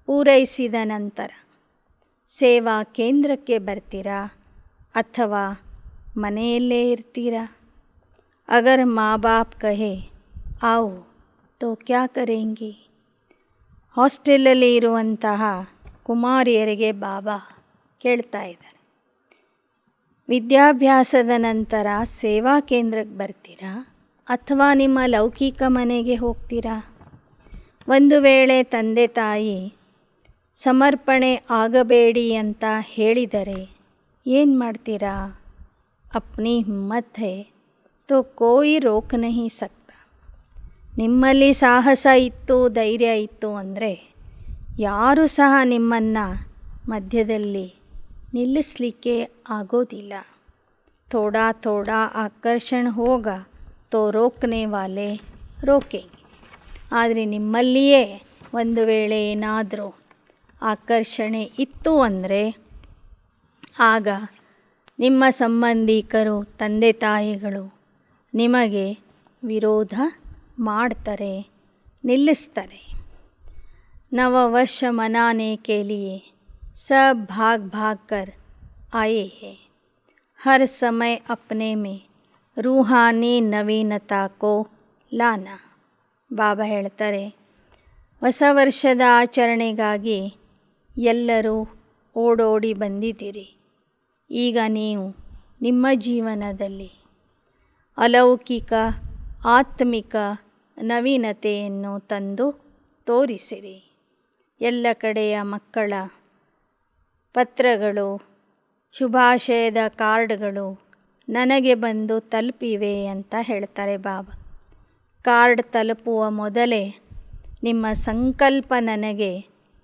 ಪೂರೈಸಿದ ನಂತರ ಸೇವಾ ಕೇಂದ್ರಕ್ಕೆ ಬರ್ತೀರಾ ಅಥವಾ ಮನೆಯಲ್ಲೇ ಇರ್ತೀರಾ? ಅಗರ್ ಮಾ ಬಾಪ್ ಕಹೆ ಆವೋ ತೋ ಕ್ಯಾ ಕರೆಂಗೆ. ಹಾಸ್ಟೆಲಲ್ಲಿ ಇರುವಂತಹ ಕುಮಾರಿಯರಿಗೆ ಬಾಬಾ ಕೇಳ್ತಾ ಇದ್ದಾರೆ, ವಿದ್ಯಾಭ್ಯಾಸದ ನಂತರ ಸೇವಾ ಕೇಂದ್ರಕ್ಕೆ ಬರ್ತೀರಾ ಅಥವಾ ನಿಮ್ಮ ಲೌಕಿಕ ಮನೆಗೆ ಹೋಗ್ತೀರಾ? ಒಂದು ವೇಳೆ ತಂದೆ ತಾಯಿ ಸಮರ್ಪಣೆ ಆಗಬೇಡಿ ಅಂತ ಹೇಳಿದರೆ ಏನು ಮಾಡ್ತೀರಾ? ಅಪ್ನಿ ಹಿಮ್ಮತ್ ಹೈ ತೋ ಕೋಯಿ ರೋಕ್ ನಹಿ ಸಕ್ತಾ. ನಿಮ್ಮಲ್ಲಿ ಸಾಹಸ ಇತ್ತು, ಧೈರ್ಯ ಇತ್ತು ಅಂದರೆ ಯಾರೂ ಸಹ ನಿಮ್ಮನ್ನು ಮಧ್ಯದಲ್ಲಿ ನಿಲ್ಲಿಸಲಿಕ್ಕೆ ಆಗೋದಿಲ್ಲ. ಥೋಡಾ ಥೋಡಾ ಆಕರ್ಷಣ್ ಹೋಗಾ ತೋ ರೋಕನೆ ವಾಲೆ ರೋಕೆಂಗೆ. ಆದರೆ ನಿಮ್ಮಲ್ಲಿಯೇ ಒಂದು ವೇಳೆ ಏನಾದರೂ ಆಕರ್ಷಣೆ ಇತ್ತು ಅಂದರೆ ಆಗ ನಿಮ್ಮ ಸಂಬಂಧಿಕರು, ತಂದೆ ತಾಯಿಗಳು ನಿಮಗೆ ವಿರೋಧ ಮಾಡ್ತಾರೆ, ನಿಲ್ಲಿಸ್ತಾರೆ. नव वर्ष मनाने के लिए सब भाग भाग कर आए हैं. हर समय अपने में रूहानी नवीनता को लाना. ಬಾಬಾ ಹೇಳ್ತಾರೆ, ಹೊಸ ವರ್ಷದ ಆಚರಣೆಗಾಗಿ ಎಲ್ಲರೂ ಓಡೋಡಿ ಬಂದಿದ್ದೀರಿ. ಈಗ ನೀವು ನಿಮ್ಮ ಜೀವನದಲ್ಲಿ ಅಲೌಕಿಕ ಆತ್ಮಿಕ ನವೀನತೆಯನ್ನು ತಂದು ತೋರಿಸಿರಿ. ಎಲ್ಲ ಕಡೆಯ ಮಕ್ಕಳ ಪತ್ರಗಳು, ಶುಭಾಶಯದ ಕಾರ್ಡ್ಗಳು ನನಗೆ ಬಂದು ತಲುಪಿವೆ ಅಂತ ಹೇಳ್ತಾರೆ ಬಾಬಾ. ಕಾರ್ಡ್ ತಲುಪುವ ಮೊದಲೇ ನಿಮ್ಮ ಸಂಕಲ್ಪ ನನಗೆ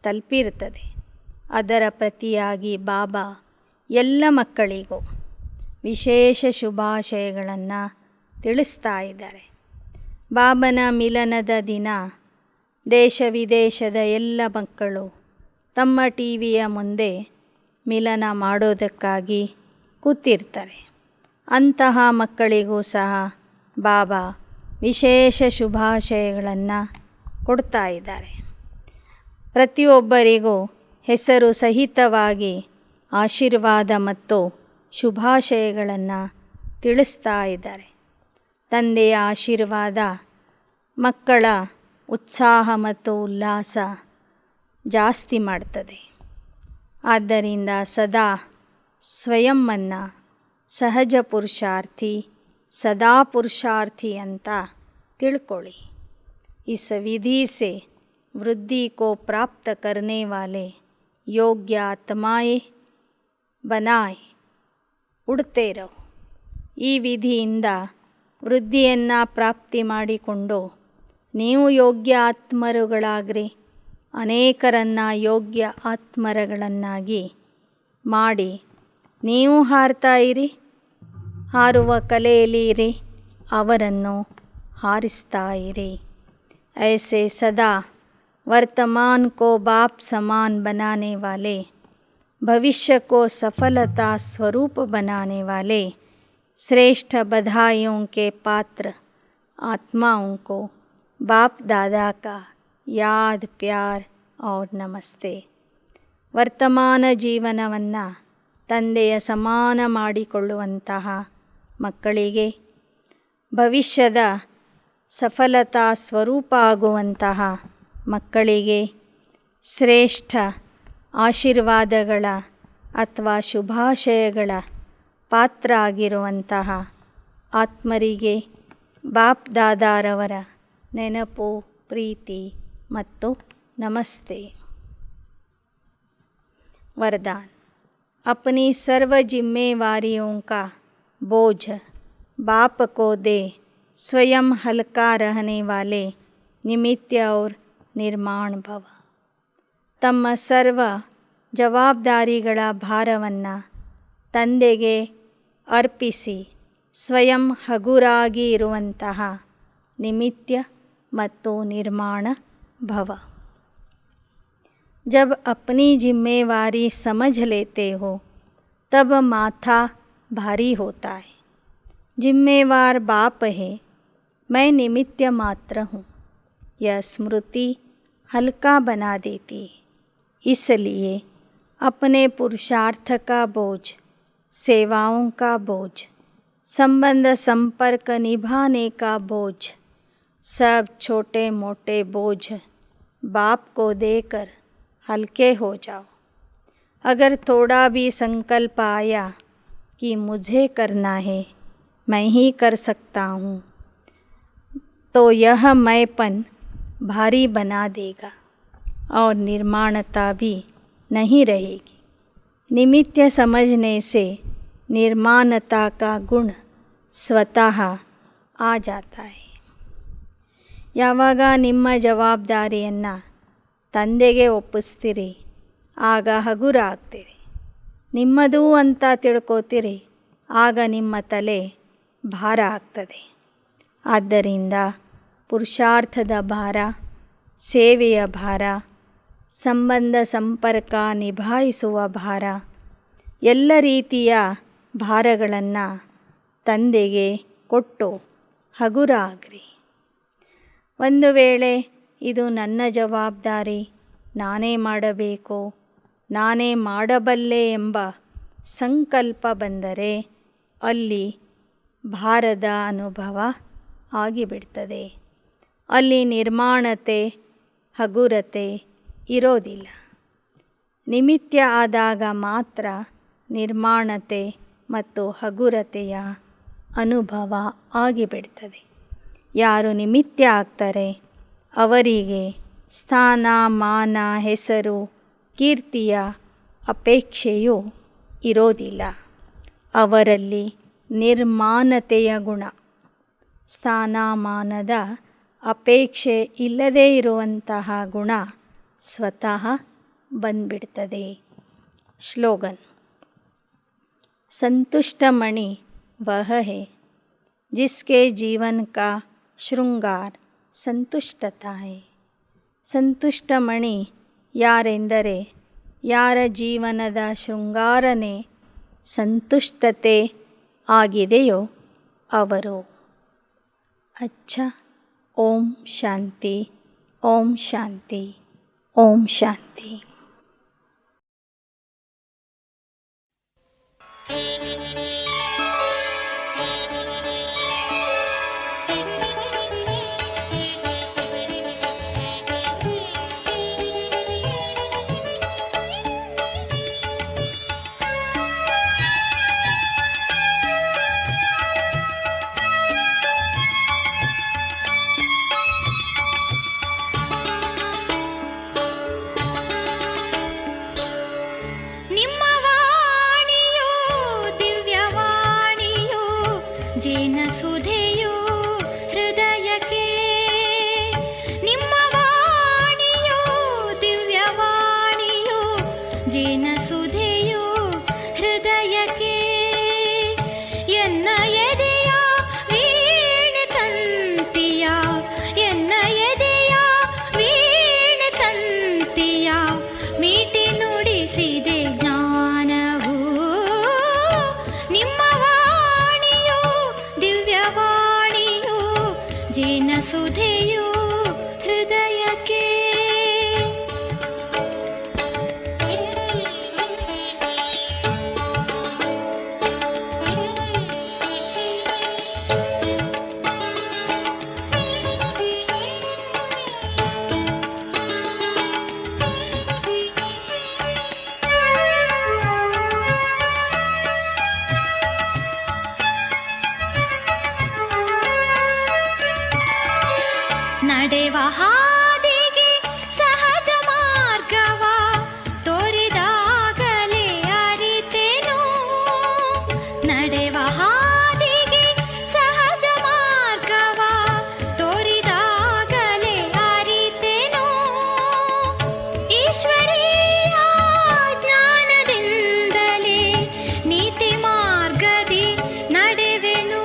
ತಲುಪಿರ್ತದೆ. ಅದರ ಪ್ರತಿಯಾಗಿ ಬಾಬಾ ಎಲ್ಲ ಮಕ್ಕಳಿಗೂ ವಿಶೇಷ ಶುಭಾಶಯಗಳನ್ನು ತಿಳಿಸ್ತಾ ಇದ್ದಾರೆ. ಬಾಬನ ಮಿಲನದ ದಿನ ದೇಶ ವಿದೇಶದ ಎಲ್ಲ ಮಕ್ಕಳು ತಮ್ಮ ಟಿವಿಯ ಮುಂದೆ ಮಿಲನ ಮಾಡೋದಕ್ಕಾಗಿ ಕೂತಿರ್ತಾರೆ. ಅಂತಹ ಮಕ್ಕಳಿಗೂ ಸಹ ಬಾಬಾ ವಿಶೇಷ ಶುಭಾಶಯಗಳನ್ನು ಕೊಡ್ತಾ ಇದ್ದಾರೆ. ಪ್ರತಿಯೊಬ್ಬರಿಗೂ ಹೆಸರು ಸಹಿತವಾಗಿ ಆಶೀರ್ವಾದ ಮತ್ತು ಶುಭಾಶಯಗಳನ್ನು ತಿಳಿಸ್ತಾ ಇದ್ದಾರೆ. ತಂದೆಯ ಆಶೀರ್ವಾದ ಮಕ್ಕಳ ಉತ್ಸಾಹ ಮತ್ತು ಉಲ್ಲಾಸ ಜಾಸ್ತಿ ಮಾಡ್ತದೆ. ಆದ್ದರಿಂದ ಸದಾ ಸ್ವಯಂವನ್ನು ಸಹಜ ಪುರುಷಾರ್ಥಿ, ಸದಾ ಪುರುಷಾರ್ಥಿ ಅಂತ ತಿಳ್ಕೊಳ್ಳಿ. इस विधि से वृद्धि को प्राप्त करने वाले योग्य आत्माएं बनाए उड़ते रहो. ಈ ವಿಧಿಯಿಂದ ವೃದ್ಧಿಯನ್ನು ಪ್ರಾಪ್ತಿ ಮಾಡಿಕೊಂಡು ನೀವು ಯೋಗ್ಯ ಆತ್ಮರುಗಳಾಗ್ರಿ. ಅನೇಕರನ್ನು ಯೋಗ್ಯ ಆತ್ಮರುಗಳನ್ನಾಗಿ ಮಾಡಿ ನೀವು ಹಾರ್ತಾ ಇರಿ. ಹಾರುವ ಕಲೆಯಲ್ಲಿ ಇರಿ, ಅವರನ್ನು ಹಾರಿಸ್ತಾ ಇರಿ. ऐसे सदा वर्तमान को बाप समान बनाने वाले, भविष्य को सफलता स्वरूप बनाने वाले श्रेष्ठ बधाइयों के पात्र आत्माओं को बाप दादा का याद प्यार और नमस्ते. ವರ್ತಮಾನ ಜೀವನವನ್ನು ತಂದೆಯ ಸಮಾನ ಮಾಡಿಕೊಳ್ಳುವಂತಹ ಮಕ್ಕಳಿಗೆ, ಭವಿಷ್ಯದ ಸಫಲತಾ ಸ್ವರೂಪ ಆಗುವಂತಹ ಮಕ್ಕಳಿಗೆ, ಶ್ರೇಷ್ಠ ಆಶೀರ್ವಾದಗಳ ಅಥವಾ ಶುಭಾಶಯಗಳ ಪಾತ್ರ ಆಗಿರುವಂತಹ ಆತ್ಮರಿಗೆ ಬಾಪ್ ದಾದಾರವರ ನೆನಪು, ಪ್ರೀತಿ ಮತ್ತು ನಮಸ್ತೆ. वरदान. अपनी सर्व जिम्मेवारियों का बोझ बाप को दे. स्वयं हल्का रहने वाले निमित्त और निर्माण भव. ತಮ್ಮ ಸರ್ವ ಜವಾಬ್ದಾರಿಗಳ ಭಾರವನ್ನು ತಂದೆಗೆ ಅರ್ಪಿಸಿ ಸ್ವಯಂ ಹಗುರಾಗಿ ಇರುವಂತಹ ನಿಮಿತ್ಯ ಮತ್ತು ನಿರ್ಮಾಣ ಭವ. जब अपनी जिम्मेवारी समझ लेते हो तब माथा भारी होता है. जिम्मेवार बाप है, मैं निमित्त मात्र हूँ. यह स्मृति हल्का बना देती है. इसलिए अपने पुरुषार्थ का बोझ, सेवाओं का बोझ, संबंध संपर्क निभाने का बोझ, सब छोटे मोटे बोझ बाप को देकर हल्के हो जाओ. अगर थोड़ा भी संकल्प आया कि मुझे करना है, मैं ही कर सकता हूँ, तो यह मैंपन भारी बना देगा और निर्माणता भी नहीं रहेगी. निमित्त समझने से निर्माणता का गुण स्वतः आ जाता है. ಯಾವಾಗ ನಿಮ್ಮ ಜವಾಬ್ದಾರಿಯನ್ನು ತಂದೆಗೆ ಒಪ್ಪಿಸ್ತೀರಿ ಆಗ ಹಗುರ ಆಗ್ತೀರಿ. ನಿಮ್ಮದು ಅಂತ ತಿಳ್ಕೋತೀರಿ, ಆಗ ನಿಮ್ಮ ತಲೆ ಭಾರ ಆಗ್ತದೆ. ಆದ್ದರಿಂದ ಪುರುಷಾರ್ಥದ ಭಾರ, ಸೇವೆಯ ಭಾರ, ಸಂಬಂಧ ಸಂಪರ್ಕ ನಿಭಾಯಿಸುವ ಭಾರ, ಎಲ್ಲ ರೀತಿಯ ಭಾರಗಳನ್ನು ತಂದೆಗೆ ಕೊಟ್ಟು ಹಗುರ ಆಗ್ರಿ. ಒಂದು ವೇಳೆ ಇದು ನನ್ನ ಜವಾಬ್ದಾರಿ, ನಾನೇ ಮಾಡಬೇಕು, ನಾನೇ ಮಾಡಬಲ್ಲೆ ಎಂಬ ಸಂಕಲ್ಪ ಬಂದರೆ ಅಲ್ಲಿ ಭಾರದ ಅನುಭವ ಆಗಿಬಿಡ್ತದೆ. ಅಲ್ಲಿ ನಿರ್ಮಾಣತೆ, ಹಗುರತೆ ಇರೋದಿಲ್ಲ. ನಿಮಿತ್ಯ ಆದಾಗ ಮಾತ್ರ ನಿರ್ಮಾಣತೆ ಮತ್ತು ಹಗುರತೆಯ ಅನುಭವ ಆಗಿಬಿಡ್ತದೆ. ಯಾರು ನಿಮಿತ್ಯ ಆಗ್ತಾರೆ ಅವರಿಗೆ ಸ್ಥಾನ, ಮಾನ, ಹೆಸರು, ಕೀರ್ತಿಯ ಅಪೇಕ್ಷೆಯೂ ಇರೋದಿಲ್ಲ. ಅವರಲ್ಲಿ ನಿರ್ಮಾಣತೆಯ ಗುಣ, ಸ್ಥಾನಮಾನದ ಅಪೇಕ್ಷೆ ಇಲ್ಲದೇ ಇರುವಂತಹ ಗುಣ ಸ್ವತಃ ಬಂದ್ಬಿಡ್ತದೆ. ಸ್ಲೋಗನ್: संतुष्ट मणि वह है जिसके जीवन का ಶೃಂಗಾರ ಸಂತುಷ್ಟತಾ है. ಸಂತುಷ್ಟ ಮಣಿ ಯಾರೆಂದರೆ ಯಾರ ಜೀವನದ ಶೃಂಗಾರನೇ ಸಂತುಷ್ಟತೆ ಆಗಿದೆಯೋ ಅವರು. ಅಚ್ಚಾ. ಓಂ ಶಾಂತಿ, ಓಂ ಶಾಂತಿ, ಓಂ ಶಾಂತಿ. ಸುಧೆಯು ಹೃದಯಕ್ಕೆ, ನಿಮ್ಮ ವಾಣಿಯು ದಿವ್ಯವಾಣಿಯು ಜೇನ ಸುಧೆಯು ಹೃದಯಕ್ಕೆ. ಎನ್ನ ಎದೆಯ ವೀಣೆ ತಂತಿಯ, ಎನ್ನ ಎದೆಯ ವೀಣೆ ತಂತಿಯ ಮೀಟಿ ನುಡಿಸಿದೆ ಜ್ಞಾನವು. ನಿಮ್ಮ ದಿವ್ಯವಾಣಿಯು ಜೇನ ಸುಧೆಯು ಹೃದಯಕ್ಕೆ. ನಡೆವ ಹಾದಿಗೆ ಸಹಜ ಮಾರ್ಗವ ತೋರಿದಾಗಲೇ ಅರಿತೆನು. ನಡೆವ ಹಾದಿಗೆ ಸಹಜ ಮಾರ್ಗವ ತೋರಿದಾಗಲೇ ಅರಿತೆನು. ಈಶ್ವರೀಯ ಜ್ಞಾನದಿಂದಲೇ ನೀತಿ ಮಾರ್ಗದಿ ನಡೆವೆನು.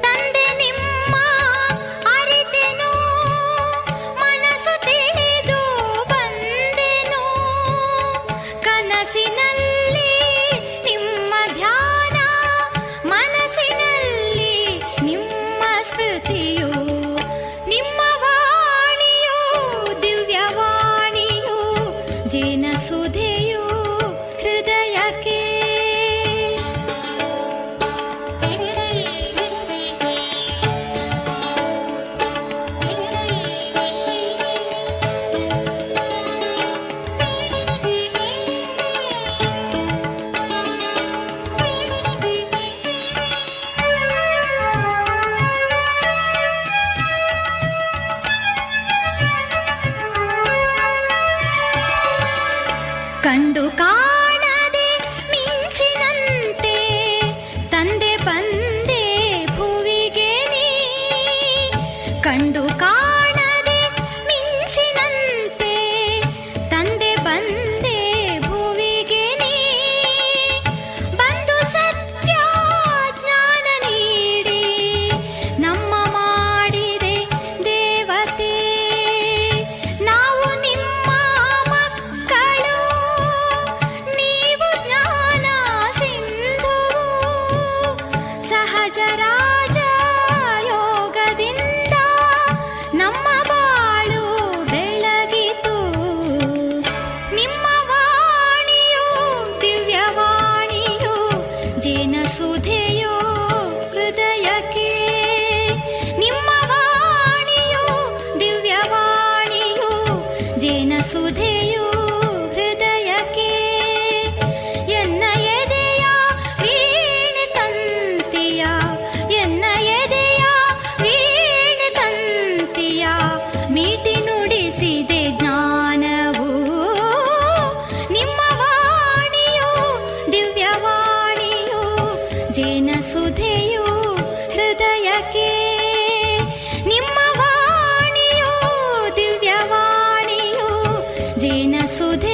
ತಂದೆ ನಿಮ್ಮ ಅರಿತೆನು, ಗಜರಾಜ ಯೋಗದಿಂದ ನಮ್ಮ ಬಾಳು ಬೆಳಗಿತು. ನಿಮ್ಮ ವಾಣಿಯು ದಿವ್ಯವಾಣಿಯು ಜೇನಸುಧೆಯೋ ಹೃದಯಕ್ಕೆ. ನಿಮ್ಮ ವಾಣಿಯು ದಿವ್ಯವಾಣಿಯು ಜೇನಸುಧೆಯು ಹೃದಯಕ್ಕೆ. ಎನ್ನ ಎದೆಯ ವೀಣೆ ತಂತಿಯ, ಎನ್ನ ಎದೆಯ ವೀಣೆ ತಂತಿಯ ಮೀಟಿ ನುಡಿಸಿದೆ ಜ್ಞಾನವು. ನಿಮ್ಮ ವಾಣಿಯು ದಿವ್ಯವಾಣಿಯು ಜೇನಸುಧೆಯು ಹೃದಯಕ್ಕೆ. ನಿಮ್ಮ ವಾಣಿಯು ದಿವ್ಯವಾಣಿಯು ಜೇನಸುಧೆ